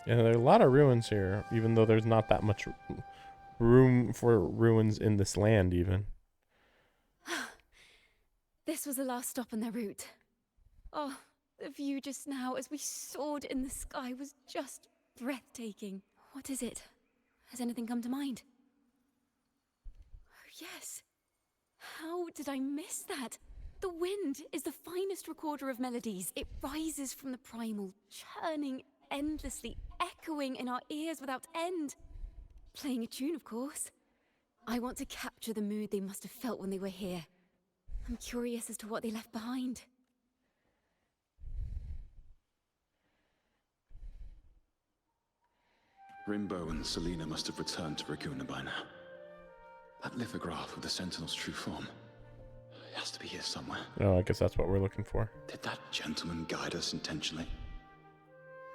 Yeah, there are a lot of ruins here, even though there's not that much room for ruins in this land, even. This was the last stop on their route. Oh, the view just now as we soared in the sky was just breathtaking. What is it? Has anything come to mind? Oh, yes. How did I miss that? The wind is the finest recorder of melodies. It rises from the primal, churning endlessly, echoing in our ears without end. Playing a tune, of course. I want to capture the mood they must have felt when they were here. I'm curious as to what they left behind. Rimbo and Selena must have returned to Raguna by now. That lithograph of the Sentinel's true form. It has to be here somewhere. Oh, I guess that's what we're looking for. Did that gentleman guide us intentionally?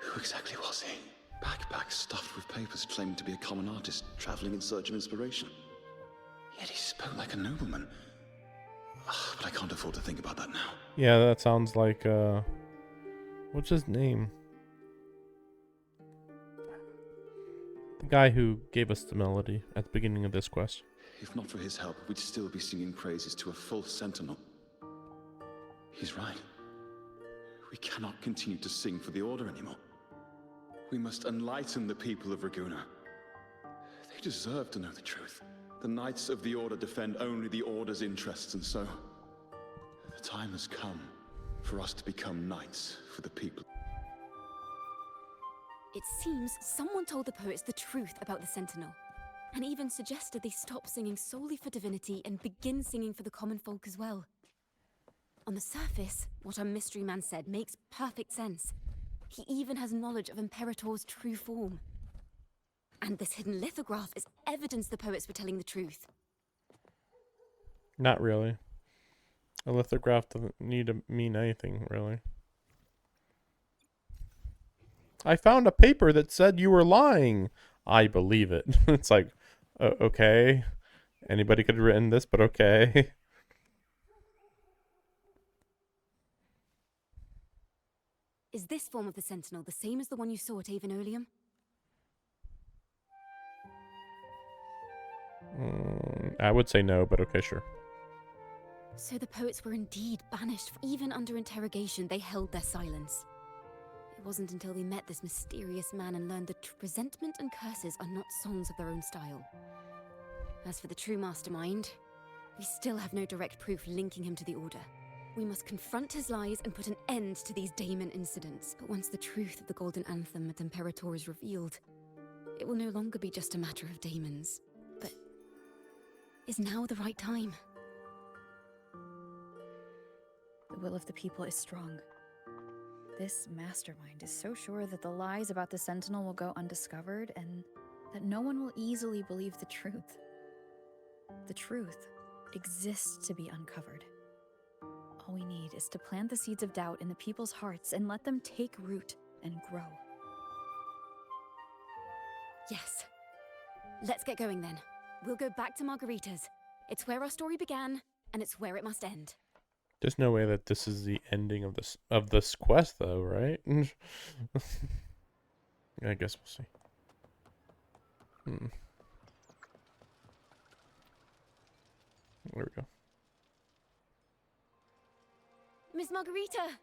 Who exactly was he? Backpack stuffed with papers claiming to be a common artist traveling in search of inspiration. Yet he spoke like a nobleman. But I can't afford to think about that now. Yeah, that sounds like, what's his name? The guy who gave us the melody at the beginning of this quest. If not for his help, we'd still be singing praises to a full sentinel. He's right. We cannot continue to sing for the Order anymore. We must enlighten the people of Raguna. They deserve to know the truth. The Knights of the Order defend only the Order's interests, and so the time has come for us to become knights for the people. It seems someone told the poets the truth about the Sentinel, and even suggested they stop singing solely for divinity and begin singing for the common folk as well. On the surface, what our mystery man said makes perfect sense. He even has knowledge of Imperator's true form. And this hidden lithograph is evidence the poets were telling the truth. Not really. A lithograph doesn't need to mean anything, really. I found a paper that said you were lying. I believe it. It's like, okay. Anybody could have written this, but okay. Is this form of the Sentinel the same as the one you saw at Avenolium? I would say no, but okay, sure. So the poets were indeed banished. Even under interrogation, they held their silence. It wasn't until they met this mysterious man and learned that resentment and curses are not songs of their own style. As for the true mastermind, we still have no direct proof linking him to the Order. We must confront his lies and put an end to these daemon incidents. But once the truth of the Golden Anthem at Imperator is revealed, it will no longer be just a matter of daemons. But is now the right time? The will of the people is strong. This mastermind is so sure that the lies about the Sentinel will go undiscovered and that no one will easily believe the truth. The truth exists to be uncovered. All we need is to plant the seeds of doubt in the people's hearts and let them take root and grow. Yes. Let's get going then. We'll go back to Margarita's. It's where our story began, and it's where it must end. There's no way that this is the ending of this quest, though, right? I guess we'll see. There we go. Miss Margarita!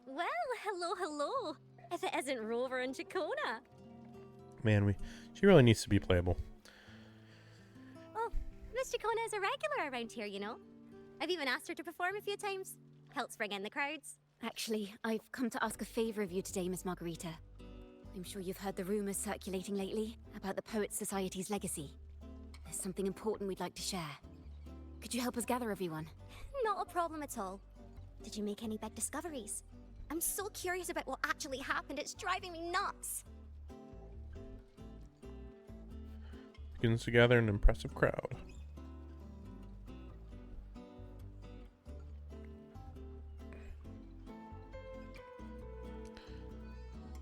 Well, hello. If it isn't Rover and Ciaconna. Man, she really needs to be playable. Oh, Miss Ciaconna is a regular around here, you know. I've even asked her to perform a few times. Helps bring in the crowds. Actually, I've come to ask a favor of you today, Miss Margarita. I'm sure you've heard the rumors circulating lately about the Poets Society's legacy. There's something important we'd like to share. Could you help us gather everyone? Not a problem at all. Did you make any big discoveries? I'm so curious about what actually happened. It's driving me nuts. Begins to gather an impressive crowd.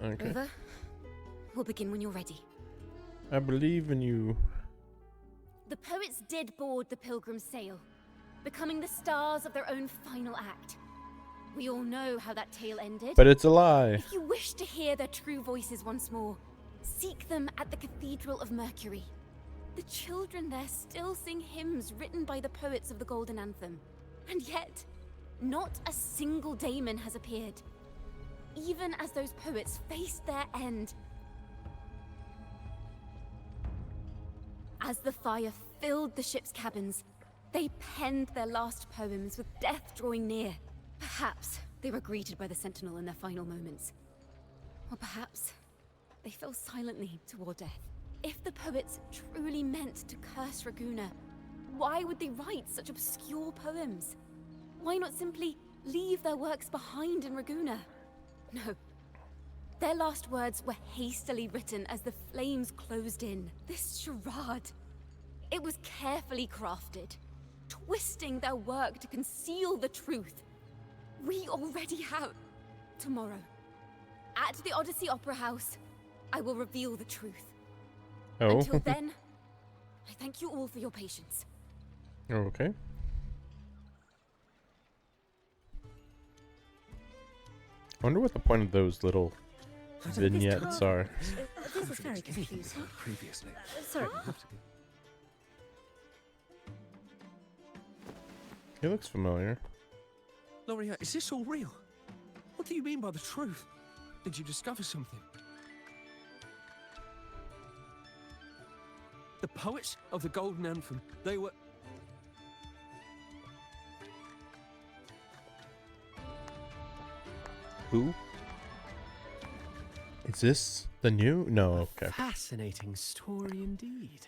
Okay. Rover, we'll begin when you're ready. I believe in you. The poets did board the Pilgrim's sail, becoming the stars of their own final act. We all know how that tale ended. But it's a lie. If you wish to hear their true voices once more, seek them at the Cathedral of Mercury. The children there still sing hymns written by the poets of the Golden Anthem. And yet, not a single daemon has appeared. Even as those poets faced their end. As the fire filled the ship's cabins, they penned their last poems with death drawing near. Perhaps they were greeted by the Sentinel in their final moments. Or perhaps they fell silently toward death. If the poets truly meant to curse Raguna, why would they write such obscure poems? Why not simply leave their works behind in Raguna? No. Their last words were hastily written as the flames closed in. This charade, it was carefully crafted, twisting their work to conceal the truth. We already have. Tomorrow, at the Odyssey Opera House, I will reveal the truth. Oh. Until then, I thank you all for your patience. Okay. I wonder what the point of those little vignettes are. This is very confusing. Previously. Sorry. He looks familiar. Loria, is this all real? What do you mean by the truth? Did you discover something? The poets of the Golden Anthem, they were... Who? Is this the new? No, okay. Fascinating story indeed.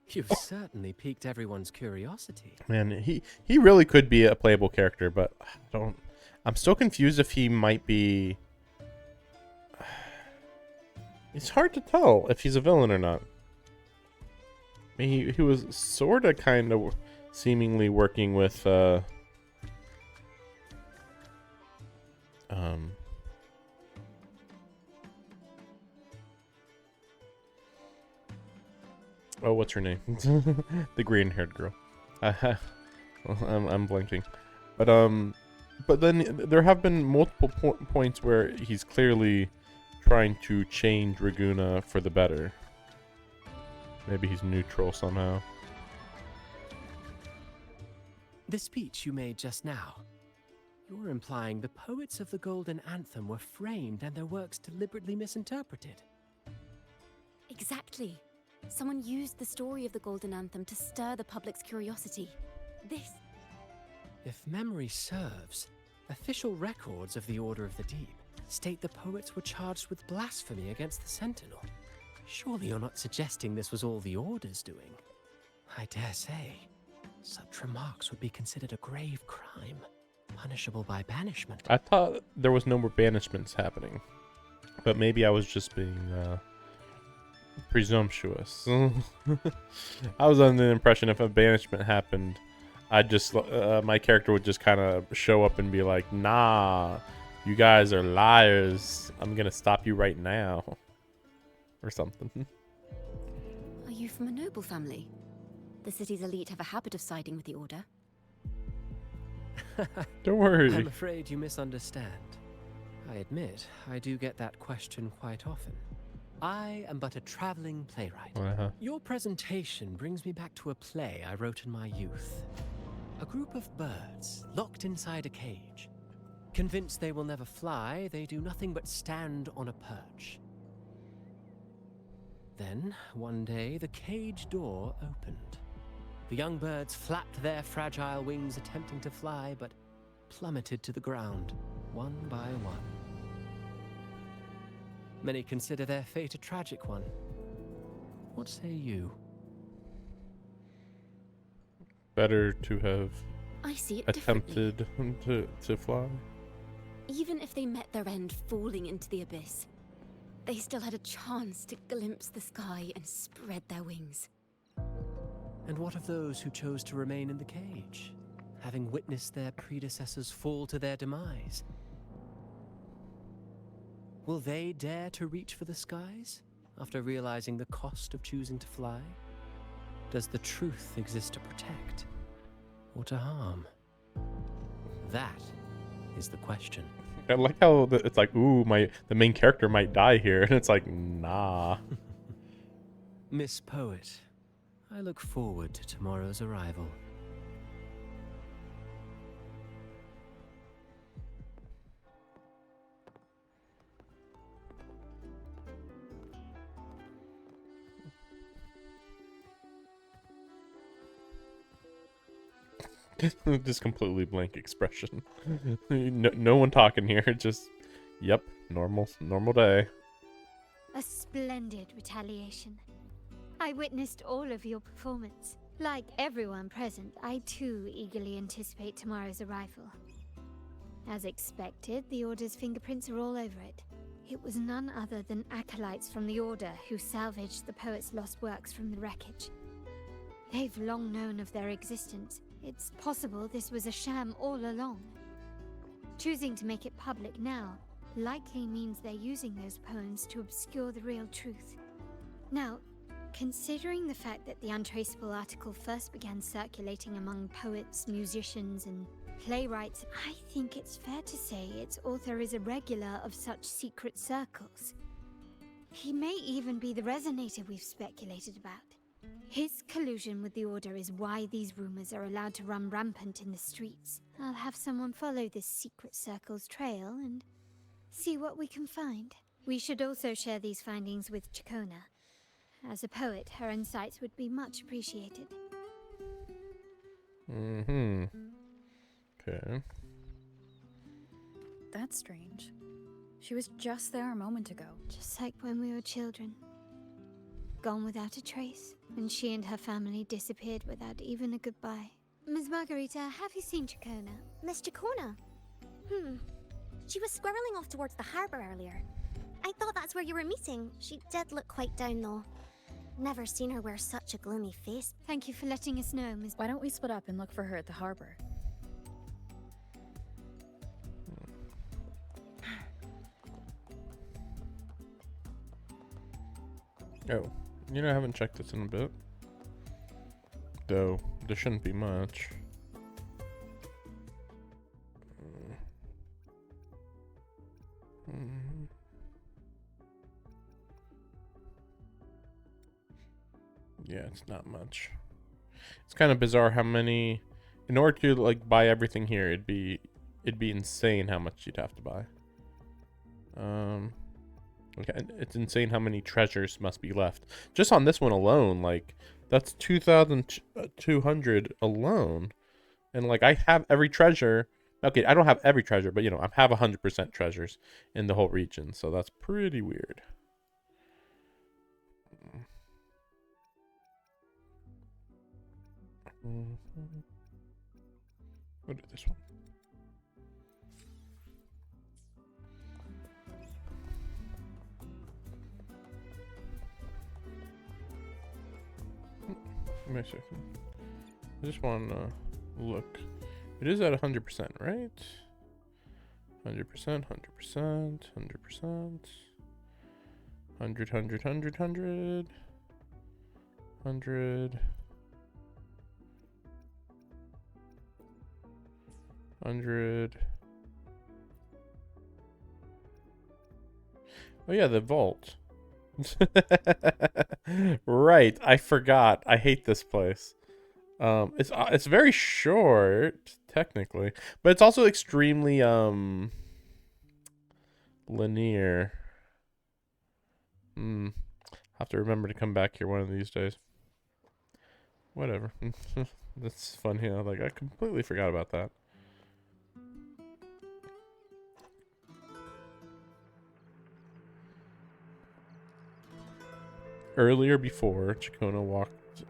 You've certainly piqued everyone's curiosity. Man, he really could be a playable character, but I'm still confused if he might be. It's hard to tell if he's a villain or not. I mean, he was sort of kind of seemingly working with oh, what's her name? The green-haired girl. I'm blanking, but then there have been multiple points where he's clearly trying to change Raguna for the better. Maybe he's neutral somehow. The speech you made just now, you're implying the poets of the Golden Anthem were framed and their works deliberately misinterpreted. Exactly. Someone used the story of the Golden Anthem to stir the public's curiosity. This... If memory serves, official records of the Order of the Deep state the poets were charged with blasphemy against the Sentinel. Surely you're not suggesting this was all the Order's doing? I dare say, such remarks would be considered a grave crime, punishable by banishment. I thought there was no more banishments happening, but maybe I was just being Presumptuous. I was under the impression if a banishment happened, I'd just my character would just kind of show up and be like, "Nah, you guys are liars. I'm gonna stop you right now," or something. Are you from a noble family? The city's elite have a habit of siding with the Order. Don't worry. I'm afraid you misunderstand. I admit, I do get that question quite often. I am but a traveling playwright. Your presentation brings me back to a play I wrote in my youth. A group of birds locked inside a cage. Convinced they will never fly, they do nothing but stand on a perch. Then, one day, the cage door opened. The young birds flapped their fragile wings attempting to fly, but plummeted to the ground, one by one. Many consider their fate a tragic one. What say you? Better to have I see it attempted to fly. Even if they met their end falling into the abyss, they still had a chance to glimpse the sky and spread their wings. And what of those who chose to remain in the cage, having witnessed their predecessors fall to their demise? Will they dare to reach for the skies after realizing the cost of choosing to fly? Does the truth exist to protect or to harm? That is the question. I like how it's like, ooh, the main character might die here, and it's like, nah. Miss Poet, I look forward to tomorrow's arrival. Just completely blank expression. No one talking here. Just, yep, normal day. A splendid retaliation. I witnessed all of your performance. Like everyone present, I too eagerly anticipate tomorrow's arrival. As expected, the Order's fingerprints are all over it. It was none other than acolytes from the Order who salvaged the poet's lost works from the wreckage. They've long known of their existence. It's possible this was a sham all along. Choosing to make it public now likely means they're using those poems to obscure the real truth. Now, considering the fact that the untraceable article first began circulating among poets, musicians, and playwrights, I think it's fair to say its author is a regular of such secret circles. He may even be the resonator we've speculated about. His collusion with the Order is why these rumors are allowed to run rampant in the streets. I'll have someone follow this secret circle's trail and see what we can find. We should also share these findings with Ciaconna. As a poet, her insights would be much appreciated. Mm-hmm. Okay. That's strange. She was just there a moment ago. Just like when we were children. Gone without a trace, and she and her family disappeared without even a goodbye. Ms. Margarita, have you seen Ciaconna? Miss Ciaconna? She was squirreling off towards the harbour earlier. I thought that's where you were meeting. She did look quite down, though. Never seen her wear such a gloomy face. Thank you for letting us know, Ms. Why don't we split up and look for her at the harbour? Oh, I haven't checked this in a bit. Though, there shouldn't be much. Yeah, it's not much. It's kind of bizarre how many, in order to buy everything here, it'd be insane how much you'd have to buy. Okay, it's insane how many treasures must be left. Just on this one alone, that's 2,200 alone. And I have every treasure. Okay, I don't have every treasure, but I have 100% treasures in the whole region, so that's pretty weird. We'll do this one. Give me a second. I just want to look. It is at 100%, right? 100%, 100%, 100%. 100, 100, 100, 100. 100. 100. Oh yeah, the vault. Right, I forgot. I hate this place. It's very short technically, but it's also extremely linear. Have to remember to come back here one of these days. Whatever. That's fun here. Like, I completely forgot about that. Earlier before, Ciaconna walked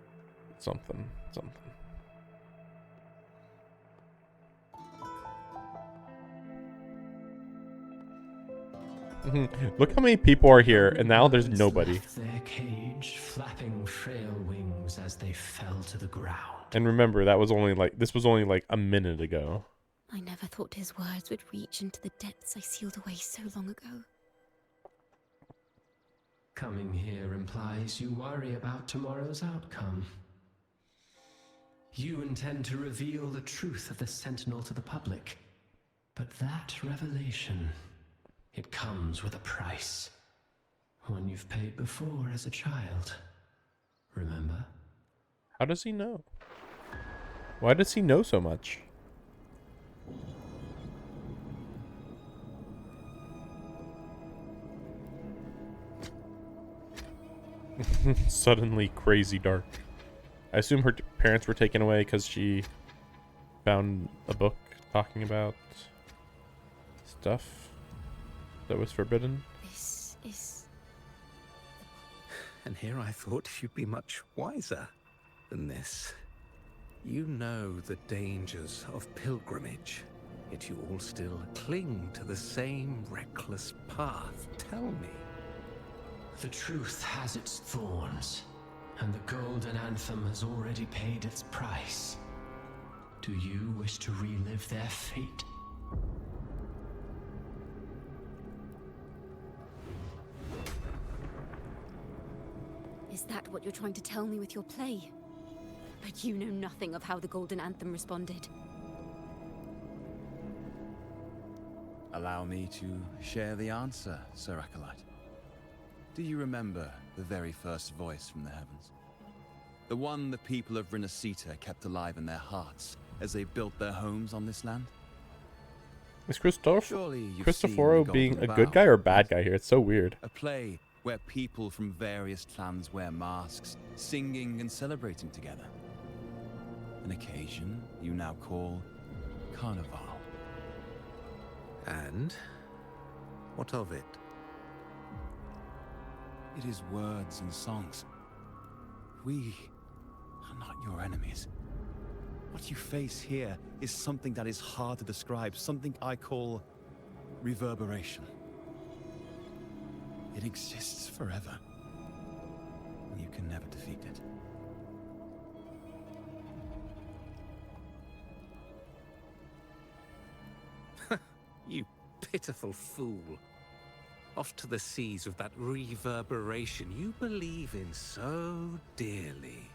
something. Look how many people are here, and now there's nobody. Left their cage, flapping frail wings as they fell to the ground. And remember, that was only like a minute ago. I never thought his words would reach into the depths I sealed away so long ago. Coming here implies you worry about tomorrow's outcome. You intend to reveal the truth of the Sentinel to the public. But that revelation, it comes with a price. One you've paid before as a child. Remember? How does he know? Why does he know so much? Suddenly crazy dark. I assume her parents were taken away because she found a book talking about stuff that was forbidden. This is... And here I thought you'd be much wiser than this. You know the dangers of pilgrimage, yet you all still cling to the same reckless path. Tell me. The truth has its thorns, and the Golden Anthem has already paid its price. Do you wish to relive their fate? Is that what you're trying to tell me with your play? But you know nothing of how the Golden Anthem responded. Allow me to share the answer, Sir Acolyte. Do you remember the very first voice from the heavens? The one the people of Renacita kept alive in their hearts as they built their homes on this land? Is Cristoforo being a good Bough. guy or a bad guy here? It's so weird. A play where people from various clans wear masks, singing and celebrating together. An occasion you now call Carnival. And what of it? It is words and songs. We are not your enemies. What you face here is something that is hard to describe, something I call reverberation. It exists forever, and you can never defeat it. You pitiful fool. Off to the seas with that reverberation you believe in so dearly.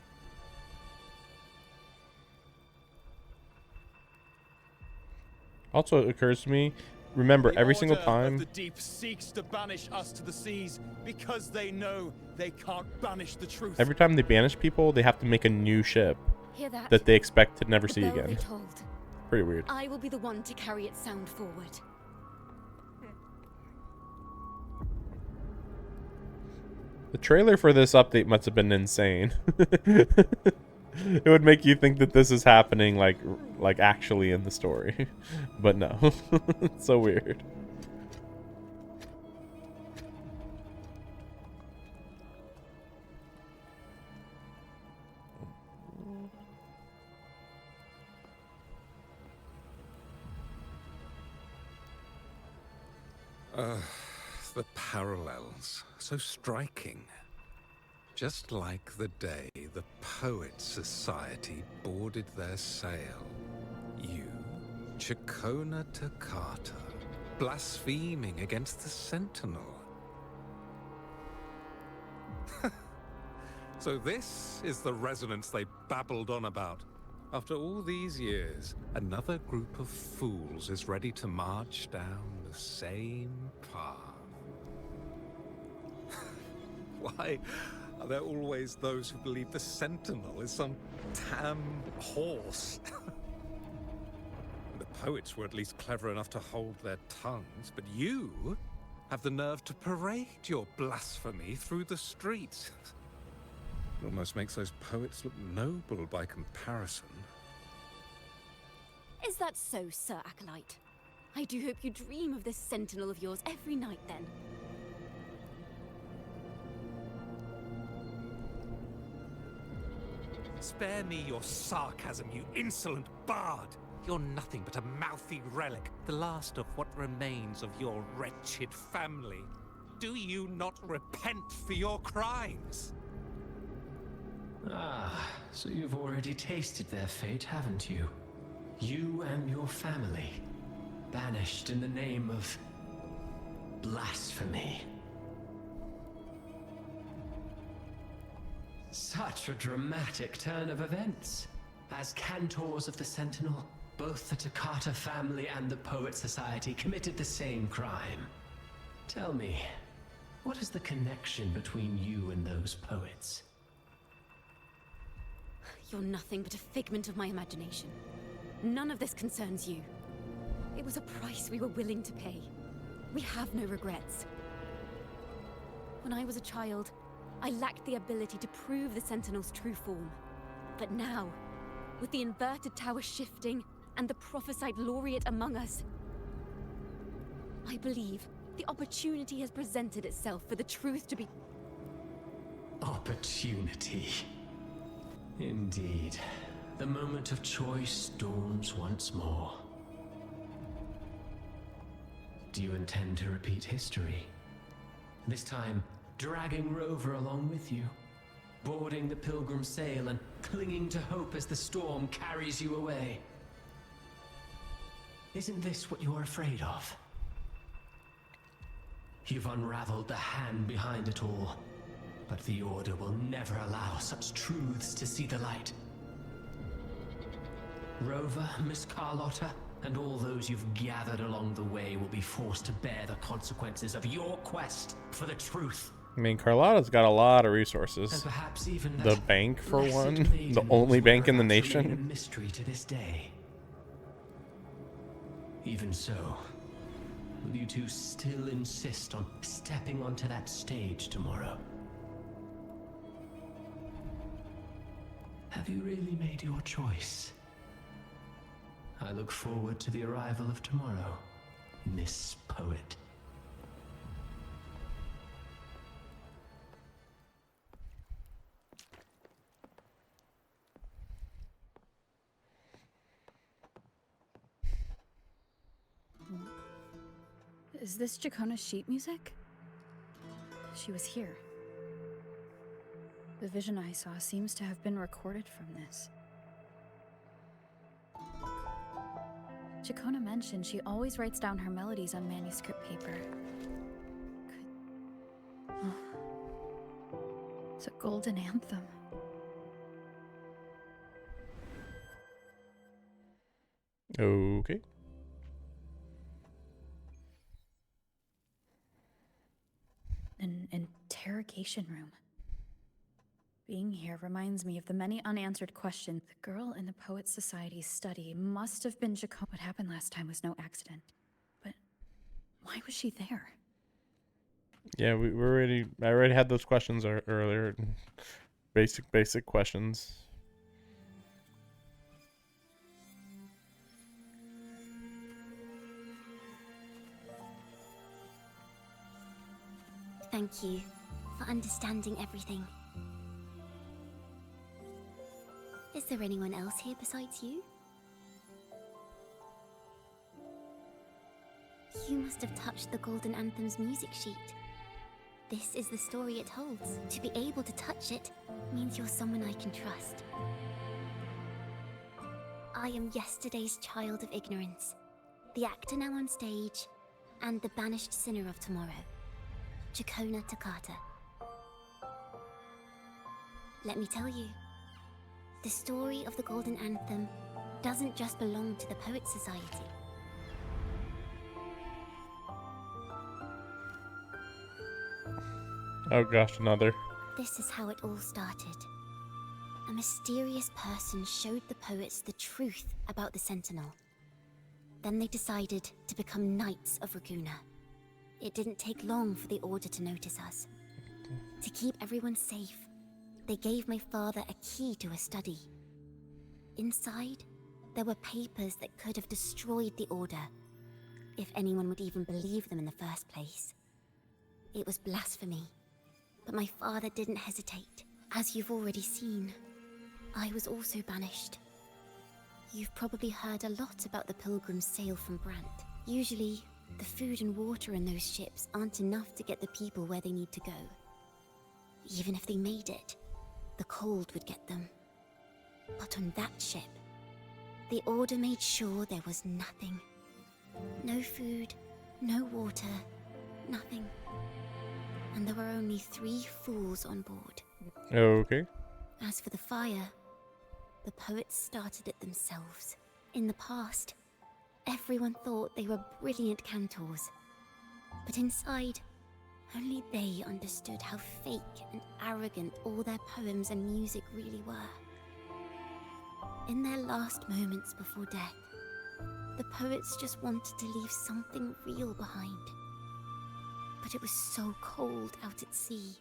Also, it occurs to me, remember, every single Order time... of the deep seeks to banish us to the seas because they know they can't banish the truth. Every time they banish people, they have to make a new ship Hear that? that they expect to never The see bell again. they tolled. Pretty weird. I will be the one to carry its sound forward. The trailer for this update must have been insane. It would make you think that this is happening like actually in the story. But no. It's so weird. The parallels, so striking. Just like the day the Poets Society boarded their sail. You, Ciaconna Toccata, blaspheming against the Sentinel. So this is the resonance they babbled on about. After all these years, another group of fools is ready to march down the same path. Why are there always those who believe the Sentinel is some tam horse? The poets were at least clever enough to hold their tongues, but you have the nerve to parade your blasphemy through the streets. It almost makes those poets look noble by comparison. Is that so, Sir Acolyte? I do hope you dream of this sentinel of yours every night, then. Spare me your sarcasm, you insolent bard! You're nothing but a mouthy relic, the last of what remains of your wretched family. Do you not repent for your crimes? Ah, so you've already tasted their fate, haven't you? You and your family, banished in the name of blasphemy. Such a dramatic turn of events. As cantors of the Sentinel, both the Toccata family and the Poet Society committed the same crime. Tell me, what is the connection between you and those poets? You're nothing but a figment of my imagination. None of this concerns you. It was a price we were willing to pay. We have no regrets. When I was a child, I lacked the ability to prove the Sentinel's true form. But now, with the inverted tower shifting and the prophesied laureate among us, I believe the opportunity has presented itself for the truth to be... Opportunity. Indeed. The moment of choice dawns once more. Do you intend to repeat history? This time, dragging Rover along with you, boarding the pilgrim sail and clinging to hope as the storm carries you away. Isn't this what you're afraid of? You've unraveled the hand behind it all, but the Order will never allow such truths to see the light. Rover, Miss Carlotta, and all those you've gathered along the way will be forced to bear the consequences of your quest for the truth. I mean, Carlotta's got a lot of resources. And perhaps even the bank, for one. The only bank in the nation. A mystery to this day. Even so, will you two still insist on stepping onto that stage tomorrow? Have you really made your choice? I look forward to the arrival of tomorrow, Miss Poet. Is this Ciaconna's sheet music? She was here. The vision I saw seems to have been recorded from this. Ciaconna mentioned she always writes down her melodies on manuscript paper. It's a golden anthem. Okay. An interrogation room. Being here reminds me of the many unanswered questions. The girl in the Poets Society's study must have been Ciaconna. What happened last time was no accident. But why was she there? Yeah, I already had those questions earlier. Basic questions. Thank you for understanding everything. Is there anyone else here besides you? You must have touched the Golden Anthem's music sheet. This is the story it holds. To be able to touch it means you're someone I can trust. I am yesterday's child of ignorance, the actor now on stage, and the banished sinner of tomorrow, Ciaconna Toccata. Let me tell you, the story of the Golden Anthem doesn't just belong to the Poets Society. Oh gosh, another. This is how it all started. A mysterious person showed the poets the truth about the Sentinel. Then they decided to become Knights of Raguena. It didn't take long for the Order to notice us. To keep everyone safe, they gave my father a key to a study. Inside, there were papers that could have destroyed the Order, if anyone would even believe them in the first place. It was blasphemy, but my father didn't hesitate. As you've already seen, I was also banished. You've probably heard a lot about the pilgrims' sail from Brant. Usually, the food and water in those ships aren't enough to get the people where they need to go. Even if they made it, the cold would get them. But on that ship, the Order made sure there was nothing. No food, no water, nothing. And there were only 3 fools on board. Okay. As for the fire, the poets started it themselves. In the past, everyone thought they were brilliant cantors. But inside, only they understood how fake and arrogant all their poems and music really were. In their last moments before death, the poets just wanted to leave something real behind. But it was so cold out at sea,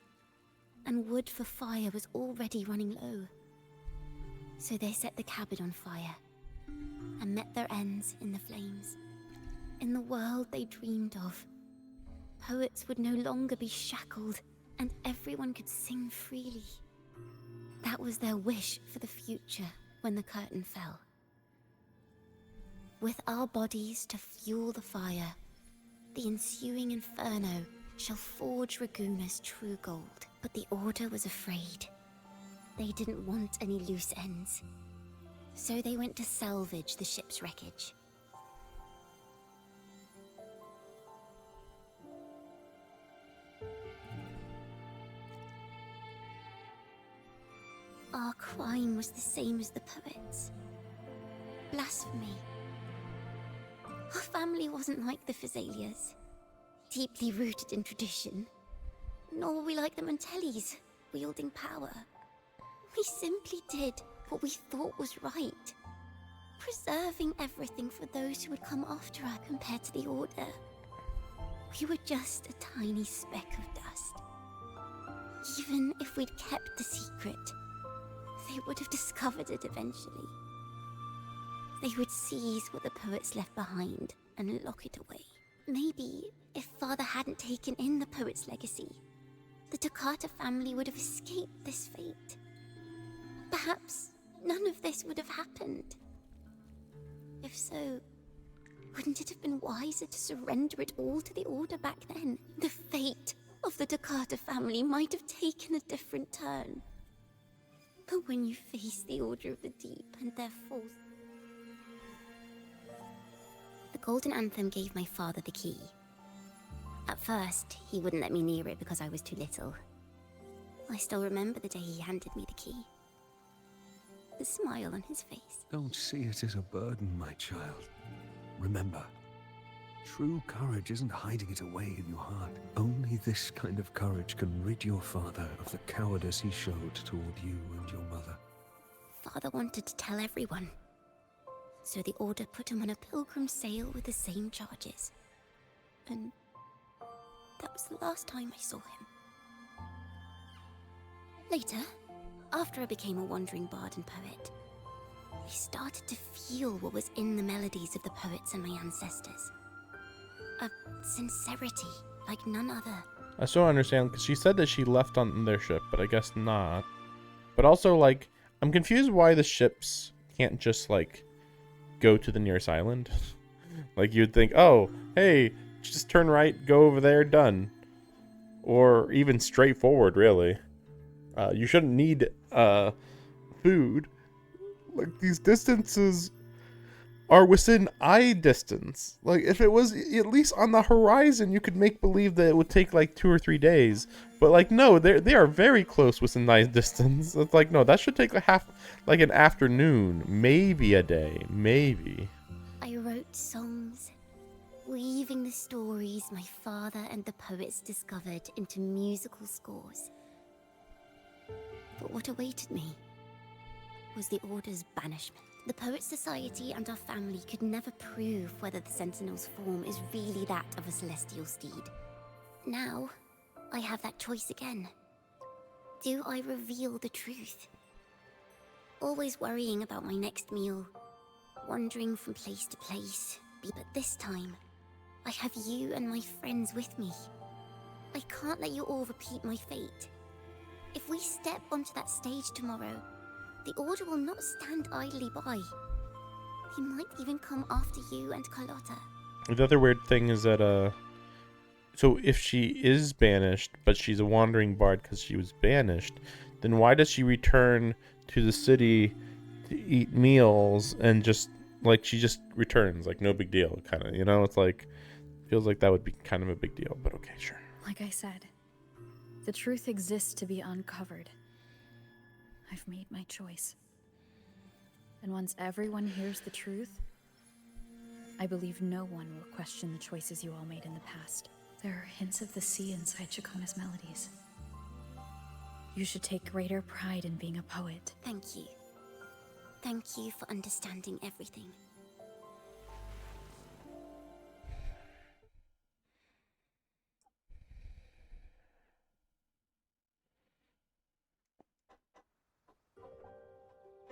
and wood for fire was already running low. So they set the cabin on fire, and met their ends in the flames. In the world they dreamed of, poets would no longer be shackled, and everyone could sing freely. That was their wish for the future when the curtain fell. With our bodies to fuel the fire, the ensuing inferno shall forge Raguena's true gold. But the Order was afraid. They didn't want any loose ends. So they went to salvage the ship's wreckage. Our crime was the same as the poets. Blasphemy. Our family wasn't like the Physalias, deeply rooted in tradition. Nor were we like the Mantellis, wielding power. We simply did what we thought was right, preserving everything for those who would come after us. Compared to the Order, we were just a tiny speck of dust. Even if we'd kept the secret, they would have discovered it eventually. They would seize what the poets left behind and lock it away. Maybe if Father hadn't taken in the poet's legacy, the Toccata family would have escaped this fate. Perhaps none of this would have happened. If so, wouldn't it have been wiser to surrender it all to the Order back then? The fate of the Toccata family might have taken a different turn. But when you face the Order of the Deep and their false... The Golden Anthem gave my father the key. At first, he wouldn't let me near it because I was too little. I still remember the day he handed me the key. The smile on his face. Don't see it as a burden, my child. Remember, true courage isn't hiding it away in your heart. Only this kind of courage can rid your father of the cowardice he showed toward you and your mother. Father wanted to tell everyone. So the Order put him on a pilgrim sail with the same charges. And that was the last time I saw him. Later, after I became a wandering bard and poet, I started to feel what was in the melodies of the poets and my ancestors. A sincerity like none other. I still don't understand, because she said that she left on their ship, but I guess not. But also, like, I'm confused why the ships can't just, like, go to the nearest island. Like, you'd think, oh, hey, just turn right, go over there, done. or even straightforward, really. You shouldn't need food. Like, these distances are within eye distance. Like, if it was at least on the horizon, you could make believe that it would take like 2 or 3 days. But like, no, they are very close within eye distance. It's like, no, that should take like an afternoon, maybe a day, maybe. I wrote songs, weaving the stories my father and the poets discovered into musical scores. But what awaited me was the Order's banishment. The Poets Society and our family could never prove whether the Sentinel's form is really that of a celestial steed. Now, I have that choice again. Do I reveal the truth? Always worrying about my next meal, wandering from place to place. But this time, I have you and my friends with me. I can't let you all repeat my fate. If we step onto that stage tomorrow, the Order will not stand idly by. He might even come after you and Carlotta. The other weird thing is that, so if she is banished, but she's a wandering bard because she was banished, then why does she return to the city to eat meals and just, like, she just returns, like, no big deal, kind of, you know? It's like, feels like that would be kind of a big deal, but okay, sure. Like I said, the truth exists to be uncovered. I've made my choice. And once everyone hears the truth, I believe no one will question the choices you all made in the past. There are hints of the sea inside Ciaconna's melodies. You should take greater pride in being a poet. Thank you. Thank you for understanding everything.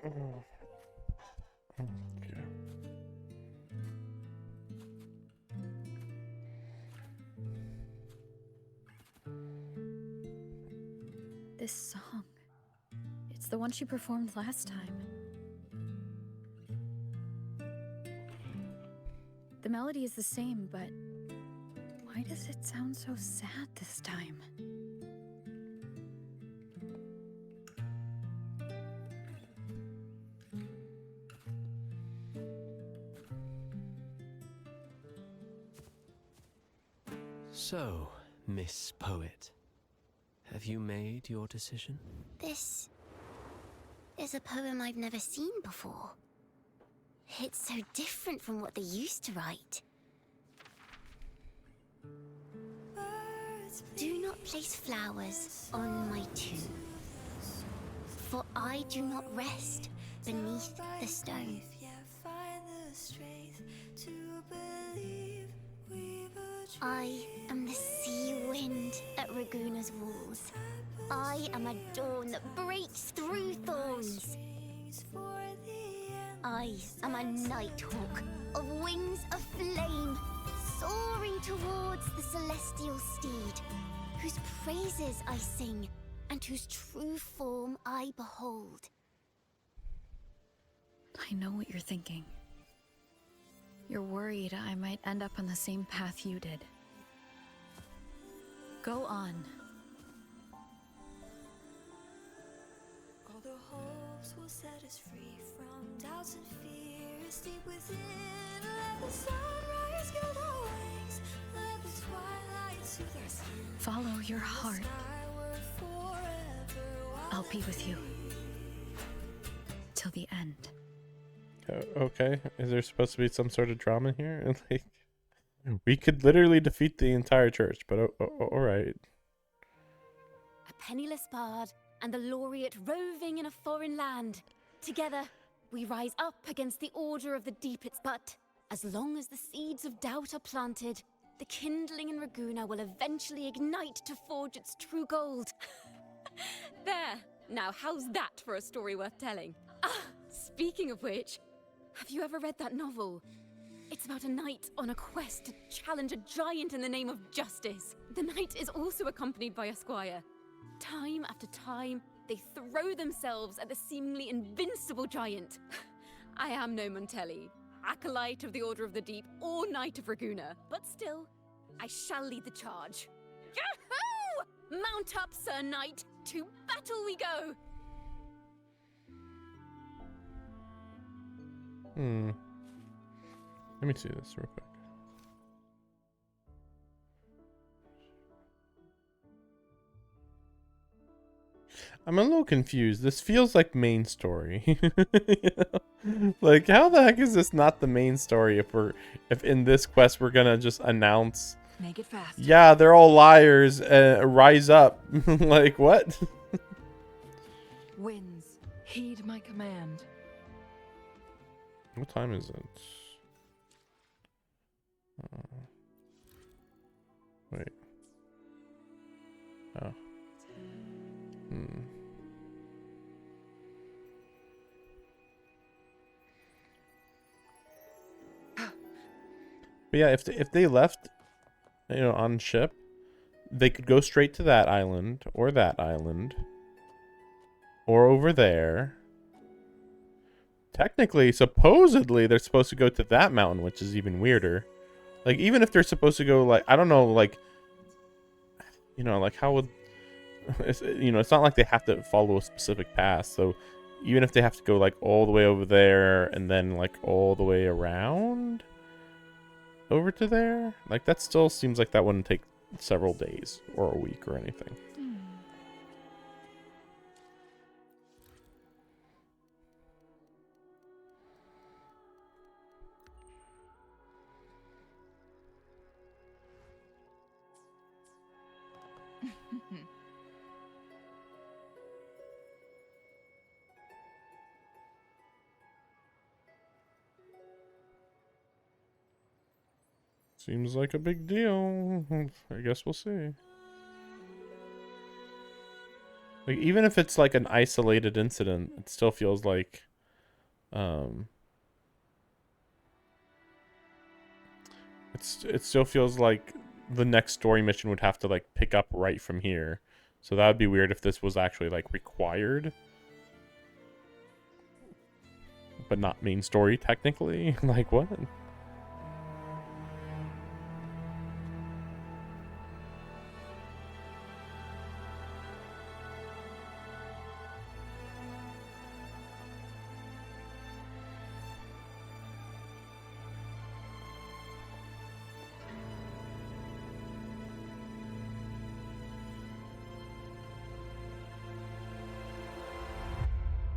Okay. This song, it's the one she performed last time. The melody is the same, but why does it sound so sad this time? So, Miss Poet, have you made your decision? This is a poem I've never seen before. It's so different from what they used to write. Do not place flowers on my tomb, for I do not rest beneath the stone. I am the sea wind at Raguna's walls. I am a dawn that breaks through thorns. I am a nighthawk of wings of flame, soaring towards the celestial steed, whose praises I sing and whose true form I behold. I know what you're thinking. You're worried I might end up on the same path you did. Go on. All the hopes will set us free from doubts and fears deep within. Let the sunrise gild our wings. Let the twilight soothe our skin. Follow your heart. I'll be with you. Till the end. Okay, is there supposed to be some sort of drama here? Like, we could literally defeat the entire church, but all right. A penniless bard and the laureate roving in a foreign land. Together, we rise up against the Order of the Deep. But as long as the seeds of doubt are planted, the kindling in Raguna will eventually ignite to forge its true gold. There! Now, how's that for a story worth telling? Ah, speaking of which, have you ever read that novel? It's about a knight on a quest to challenge a giant in the name of justice. The knight is also accompanied by a squire. Time after time, they throw themselves at the seemingly invincible giant. I am no Montelli, acolyte of the Order of the Deep or Knight of Raguna, but still, I shall lead the charge. Yahoo! Mount up, Sir Knight. To battle we go. Let me see this real quick. I'm a little confused. This feels like main story. You know? Like, how the heck is this not the main story if in this quest we're gonna just announce, Make it fast. yeah, they're all liars, rise up. Like, what? Winds, heed my command. What time is it? Wait. Oh. But yeah, if they left, you know, on ship, they could go straight to that island, or over there. Technically, supposedly, they're supposed to go to that mountain, which is even weirder. Like, even if they're supposed to go, like, I don't know, like, you know, like, how would, you know, it's not like they have to follow a specific path, so even if they have to go, like, all the way over there, and then, like, all the way around over to there, like, that still seems like that wouldn't take several days, or a week, or anything. Seems like a big deal. I guess we'll see. Like, even if it's like an isolated incident, it still feels like it still feels like the next story mission would have to like pick up right from here. So that would be weird if this was actually like required, but not main story technically. Like, what?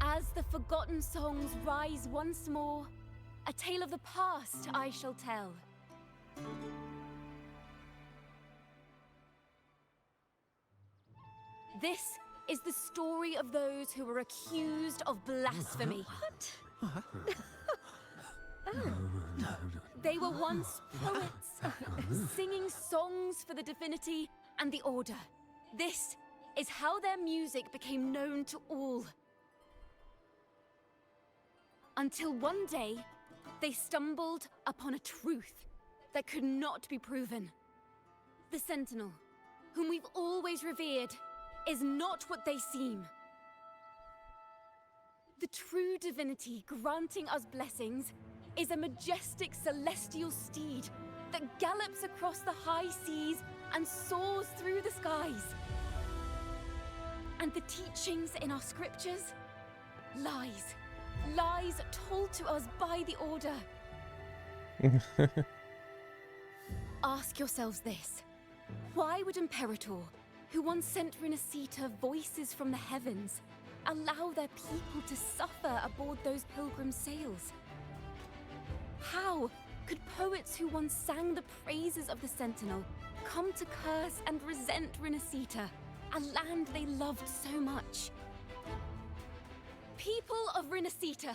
As the forgotten songs rise once more, a tale of the past I shall tell. This is the story of those who were accused of blasphemy. What? They were once poets, singing songs for the divinity and the order. This is how their music became known to all. Until one day, they stumbled upon a truth that could not be proven. The Sentinel, whom we've always revered, is not what they seem. The true divinity granting us blessings is a majestic celestial steed that gallops across the high seas and soars through the skies. And the teachings in our scriptures? Lies. Lies told to us by the Order. Ask yourselves this. Why would Imperator, who once sent Renacita voices from the heavens, allow their people to suffer aboard those pilgrim sails? How could poets who once sang the praises of the Sentinel come to curse and resent Renacita, a land they loved so much? People of Renacita,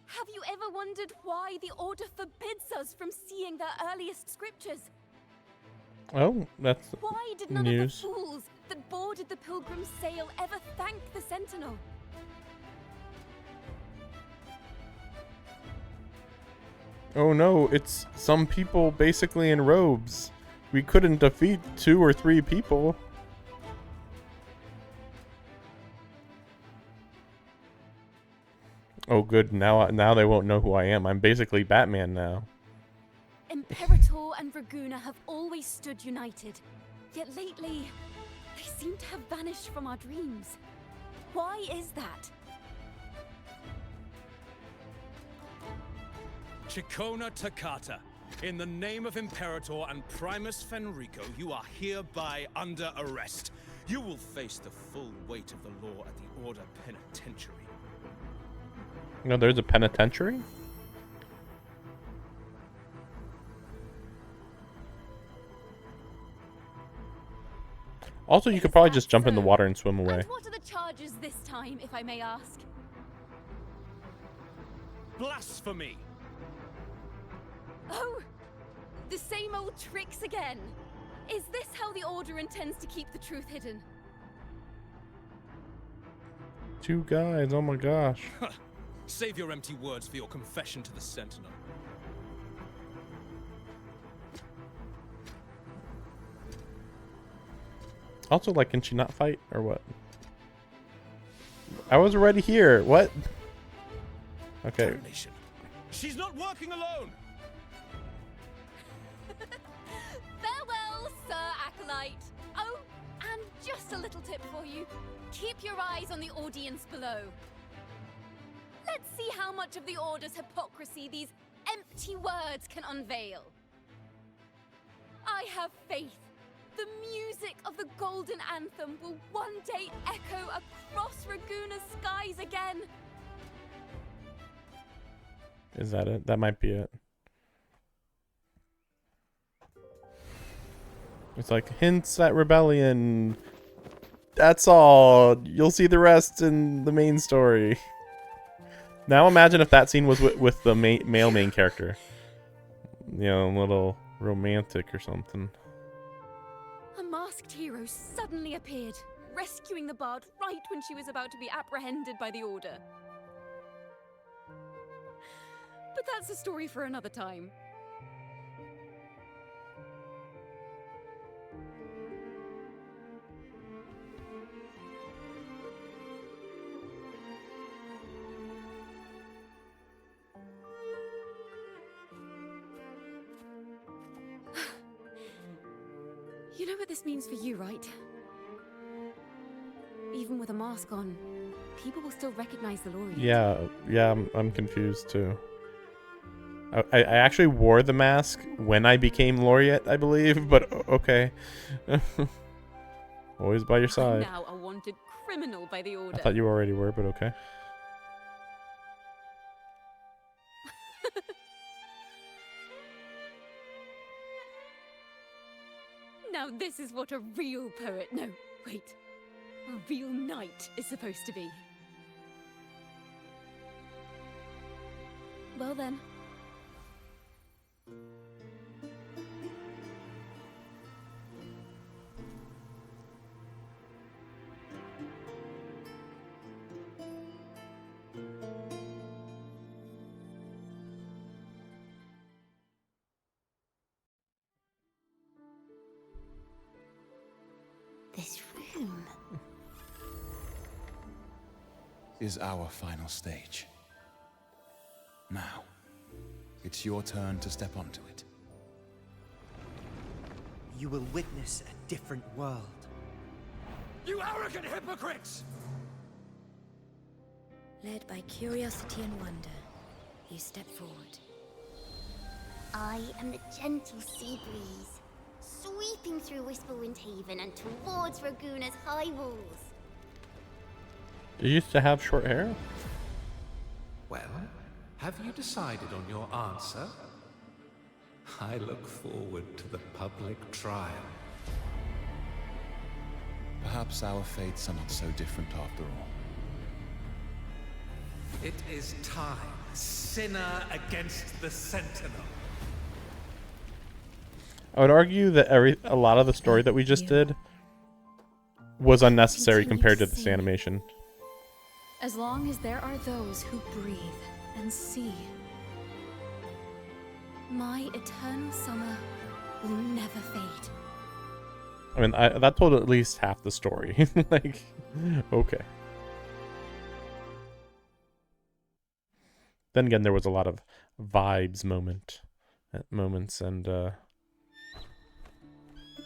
have you ever wondered why the Order forbids us from seeing their earliest scriptures? Oh, that's Why did none news. of the fools that boarded the pilgrim sail ever thank the Sentinel? Oh no, it's some people basically in robes. We couldn't defeat 2 or 3 people. Oh good, now they won't know who I am. I'm basically Batman now. Imperator and Raguna have always stood united, Yet lately, they seem to have vanished from our dreams. Why is that? Ciaconna Toccata, in the name of Imperator and Primus Fenrico, you are hereby under arrest. You will face the full weight of the law at the Order Penitentiary. No, there's a penitentiary? Also, you could probably just jump in the water and swim away. And what are the charges this time, if I may ask? Blasphemy! Oh, the same old tricks again. Is this how the Order intends to keep the truth hidden? 2 guys, oh my gosh. Save your empty words for your confession to the Sentinel. Also, like, can she not fight, or what? I was already here, what? Okay. Damnation. She's not working alone! Farewell, Sir Acolyte. Oh, and just a little tip for you. Keep your eyes on the audience below. Let's see how much of the Order's hypocrisy these empty words can unveil. I have faith. The music of the Golden Anthem will one day echo across Raguna's skies again. Is that it? That might be it. It's like hints at rebellion. That's all. You'll see the rest in the main story. Now imagine if that scene was with the male main character. You know, a little romantic or something. A masked hero suddenly appeared, rescuing the bard right when she was about to be apprehended by the Order. But that's a story for another time. You know what this means for you, right? Even with a mask on, people will still recognize the Laureate. Yeah, I'm confused too. I actually wore the mask when I became Laureate, I believe, but okay. Always by your side. Now a wanted criminal by the Order. I thought you already were, but okay. Now this is what a real poet, no, wait, a real knight is supposed to be. Well then. This room is our final stage. Now, it's your turn to step onto it. You will witness a different world. You arrogant hypocrites! Led by curiosity and wonder, you step forward. I am the gentle sea breeze, sweeping through Whisperwind Haven and towards Raguna's high walls. You used to have short hair? Well, have you decided on your answer? I look forward to the public trial. Perhaps our fates are not so different after all. It is time, sinner against the Sentinel. I would argue that a lot of the story that we just did was unnecessary compared to this animation. As long as there are those who breathe and see. My eternal summer will never fade. I mean, that told at least half the story. Like, okay. Then again, there was a lot of vibes moments, and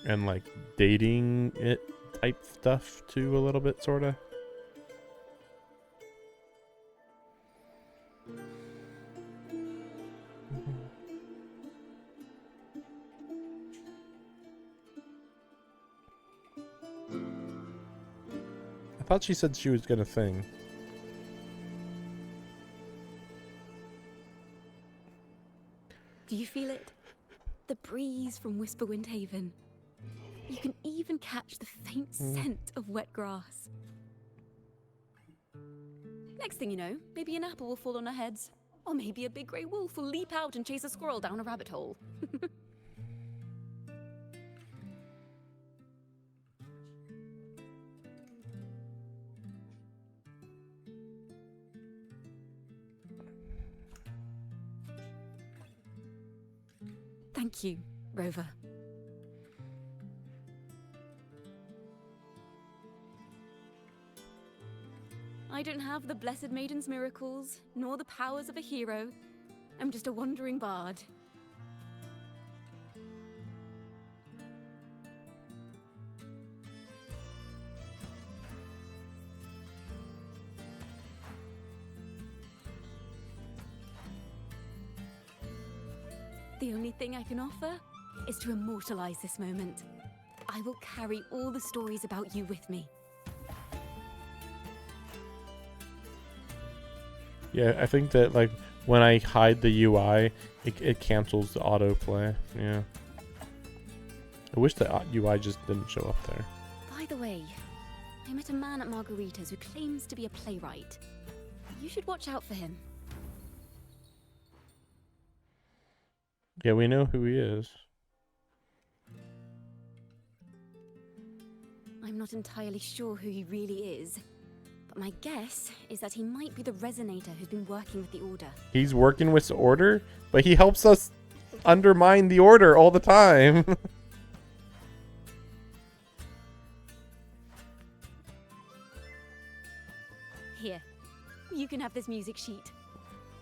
and like dating it type stuff too, a little bit, sort of. I thought she said she was gonna sing. Do you feel it? The breeze from Whisperwind Haven. You can even catch the faint scent of wet grass. Next thing you know, maybe an apple will fall on our heads. Or maybe a big grey wolf will leap out and chase a squirrel down a rabbit hole. Thank you, Rover. I don't have the Blessed Maiden's miracles, nor the powers of a hero. I'm just a wandering bard. The only thing I can offer is to immortalize this moment. I will carry all the stories about you with me. Yeah, I think that like when I hide the UI, it cancels the autoplay. Yeah. I wish the UI just didn't show up there. By the way, I met a man at Margarita's who claims to be a playwright. You should watch out for him. Yeah, we know who he is. I'm not entirely sure who he really is, but my guess is that he might be the resonator who's been working with the Order. He's working with the Order, but he helps us undermine the Order all the time. Here, you can have this music sheet.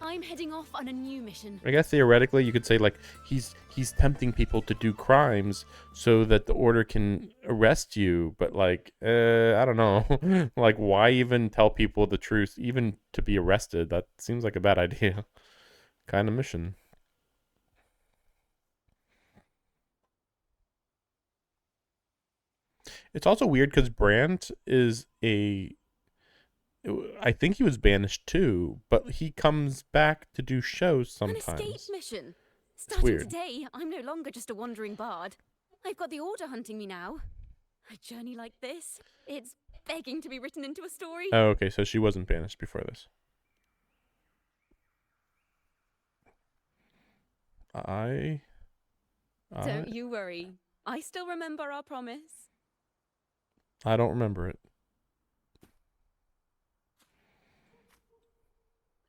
I'm heading off on a new mission. I guess theoretically you could say like he's tempting people to do crimes so that the Order can arrest you, but like I don't know. Like why even tell people the truth even to be arrested? That seems like a bad idea. Kind of mission. It's also weird cuz Brandt is I think he was banished too, but he comes back to do shows sometimes. An escape mission. It's Starting weird. today, I'm no longer just a wandering bard. I've got the Order hunting me now. A journey like this, it's begging to be written into a story. Oh, okay, so she wasn't banished before this. Don't you worry. I still remember our promise. I don't remember it.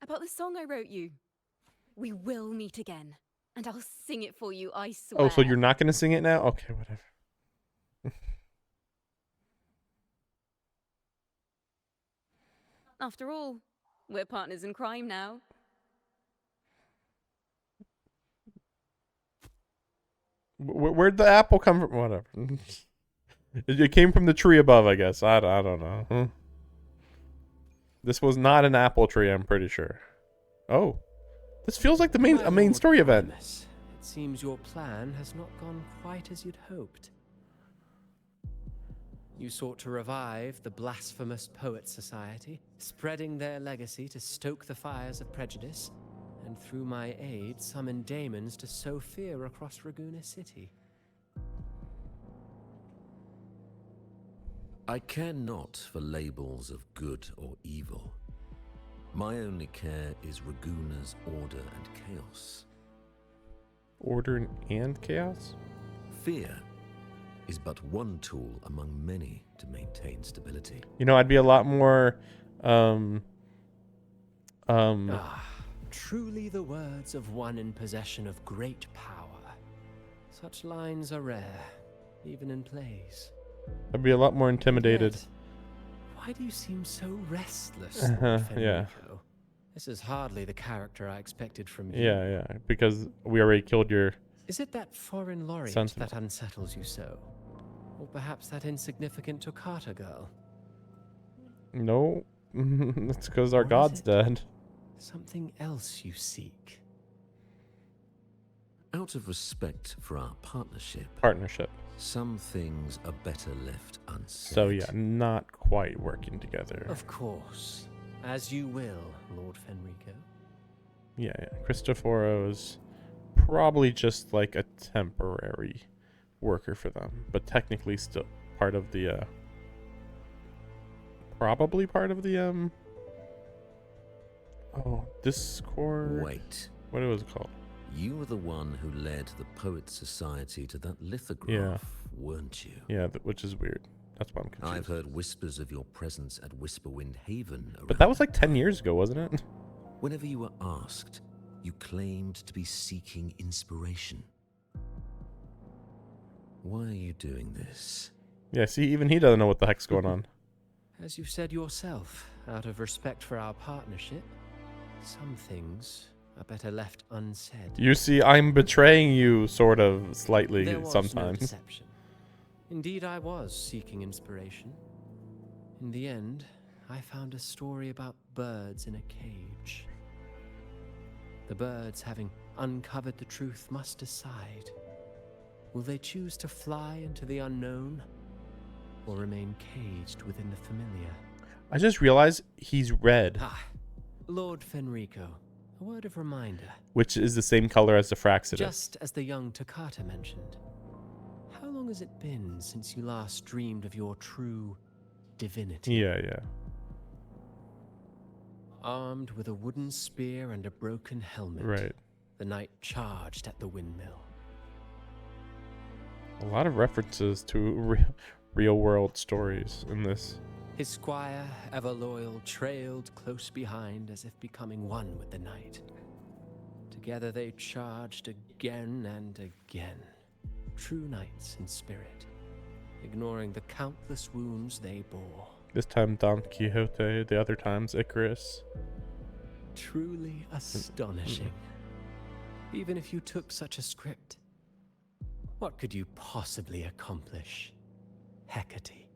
About the song I wrote you. We will meet again. And I'll sing it for you, I swear. Oh, so you're not going to sing it now? Okay, whatever. After all, we're partners in crime now. Where'd the apple come from? Whatever. It came from the tree above, I guess. I don't know. Huh? This was not an apple tree, I'm pretty sure. Oh. This feels like a main story event. It seems your plan has not gone quite as you'd hoped. You sought to revive the Blasphemous Poets Society, spreading their legacy to stoke the fires of prejudice, and through my aid summon daemons to sow fear across Raguena City. I care not for labels of good or evil. My only care is Raguena's order and chaos. Order and chaos? Fear is but one tool among many to maintain stability. You know, I'd be a lot more Truly the words of one in possession of great power. Such lines are rare, even in plays. I'd be a lot more intimidated. Yet, why do you seem so restless, Yeah. Federico? This is hardly the character I expected from you. Yeah, because we already killed your Is it that foreign laureate Sentinel. that unsettles you so? Or perhaps that insignificant Toccata girl? No, that's because our Or is god's it dead. Something else you seek? Out of respect for our partnership, some things are better left unsaid. So yeah, not quite working together. Of course. As you will, Lord Fenrico. Yeah. Cristoforo's probably just like a temporary worker for them, but technically still part of the probably part of the Discord. Wait. What was it called? You were the one who led the Poets Society to that lithograph, weren't you? Yeah, which is weird. That's why I'm confused. I've heard whispers of your presence at Whisperwind Haven. But that was like 10 years ago, wasn't it? Whenever you were asked, you claimed to be seeking inspiration. Why are you doing this? Yeah, see, even he doesn't know what the heck's going on. As you said yourself, out of respect for our partnership, some things are better left unsaid. You see, I'm betraying you, sort of, slightly, There was sometimes. no deception. Indeed, I was seeking inspiration. In the end, I found a story about birds in a cage. The birds, having uncovered the truth, must decide. Will they choose to fly into the unknown, or remain caged within the familiar? I just realized he's red. Lord Fenrico, a word of reminder. Which is the same color as the Fraxidus. Just as the young Toccata mentioned, how long has it been since you last dreamed of your true divinity? Yeah. Armed with a wooden spear and a broken helmet, Right. the knight charged at the windmill. A lot of references to real world stories in this. His squire, ever loyal, trailed close behind as if becoming one with the knight. Together they charged again and again, true knights in spirit, ignoring the countless wounds they bore. This time Don Quixote, the other times Icarus. Truly astonishing. Even if you took such a script, what could you possibly accomplish? Hecate.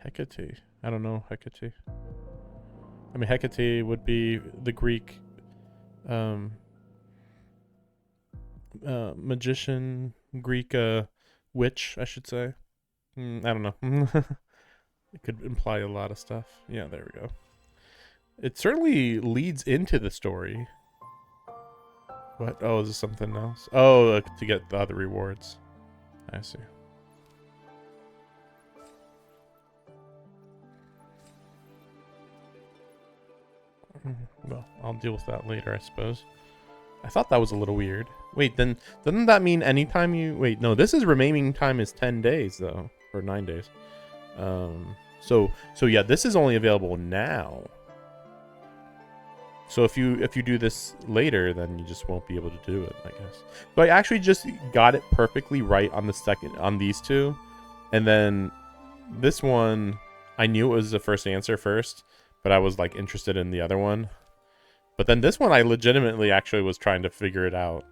Hecate. I don't know Hecate. I mean, Hecate would be the Greek magician, Greek witch, I should say. I don't know. It could imply a lot of stuff. Yeah, there we go. It certainly leads into the story. What? Oh, is this something else? Oh, to get the other rewards. I see. Well, I'll deal with that later, I suppose. I thought that was a little weird. Wait, then doesn't that mean anytime you... Wait, no, this is remaining time is 10 days, though. Or 9 days. So yeah, this is only available now. So if you do this later, then you just won't be able to do it, I guess. So I actually just got it perfectly right on the second, on these two. And then this one, I knew it was the first answer first, but I was like interested in the other one. But then this one, I legitimately actually was trying to figure it out.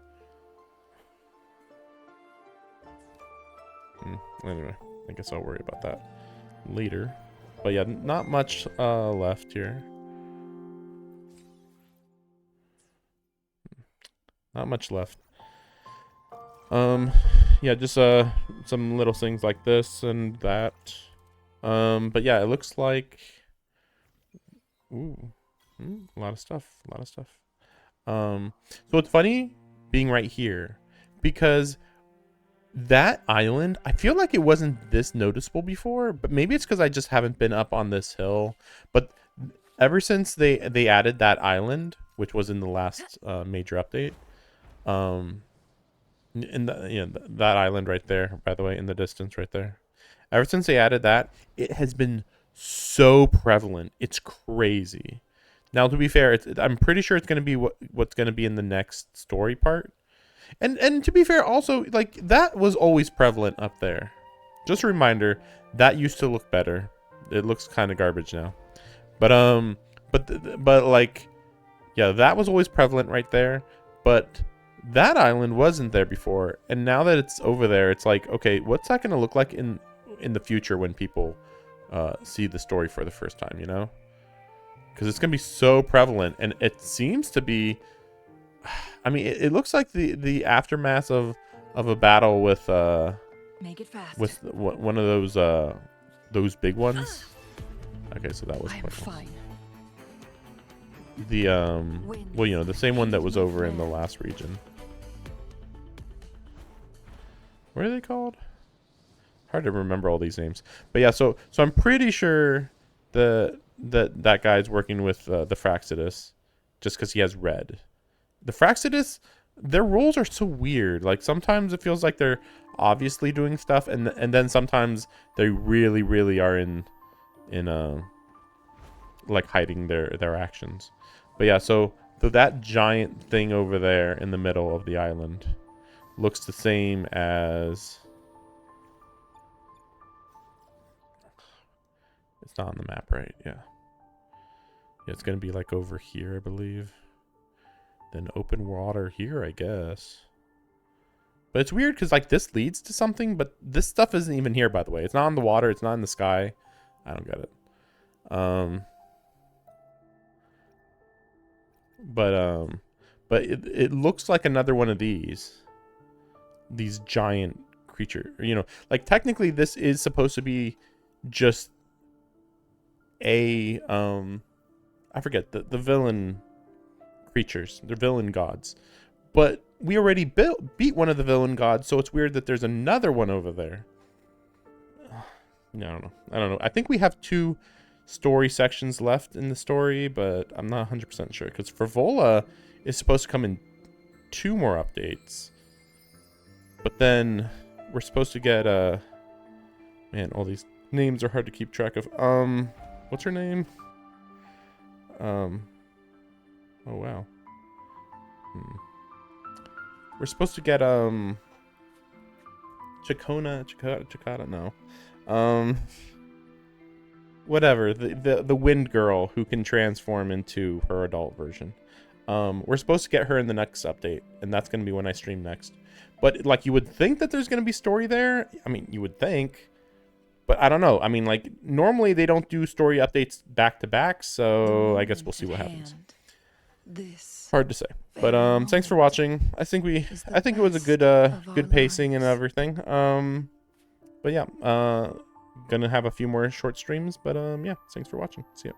Anyway, I guess I'll worry about that later. But yeah, not much left here. Not much left. Yeah, just some little things like this and that. But yeah, it looks like a lot of stuff. So it's funny being right here because that island, I feel like it wasn't this noticeable before, but maybe it's because I just haven't been up on this hill. But ever since they added that island, which was in the last major update, that island right there, by the way, in the distance right there, ever since they added that, it has been so prevalent. It's crazy. Now, to be fair, I'm pretty sure it's going to be what's going to be in the next story part. And to be fair, also, like, that was always prevalent up there. Just a reminder, that used to look better. It looks kind of garbage now. But like, yeah, that was always prevalent right there. But that island wasn't there before. And now that it's over there, it's like, okay, what's that going to look like in in the future when people see the story for the first time, you know? Because it's gonna be so prevalent, and it seems to be. I mean, it looks like the aftermath of a battle with Make it fast. with one of those big ones. Okay, so that was I'm fine. the well, you know, the same one that was over in the last region. What are they called? Hard to remember all these names. But yeah, so I'm pretty sure that guy's working with the Fraxidus just because he has red. The Fraxidus, their roles are so weird. Like sometimes it feels like they're obviously doing stuff, and then sometimes they really are in like hiding their actions. But yeah, so that giant thing over there in the middle of the island looks the same as. It's not on the map, right? Yeah. Yeah, it's gonna be like over here, I believe. Then open water here, I guess. But it's weird because like this leads to something, but this stuff isn't even here, by the way. It's not on the water. It's not in the sky. I don't get it. But it looks like another one of these giant creature. You know, like technically this is supposed to be just a I forget the villain creatures. They're villain gods. But we already beat one of the villain gods, so it's weird that there's another one over there. I don't know. I think we have 2 story sections left in the story, but I'm not 100% sure. Because Frivola is supposed to come in 2 more updates. But then we're supposed to get man, all these names are hard to keep track of. What's her name? Oh wow. We're supposed to get Ciaconna, no. Whatever, the wind girl who can transform into her adult version. We're supposed to get her in the next update, and that's going to be when I stream next. But like you would think that there's going to be story there. I mean, you would think. But I don't know. I mean, like normally they don't do story updates back to back, so I guess we'll see what happens. Hard to say. But thanks for watching. I think it was a good pacing and everything. But yeah, gonna have a few more short streams, but yeah, thanks for watching. See ya.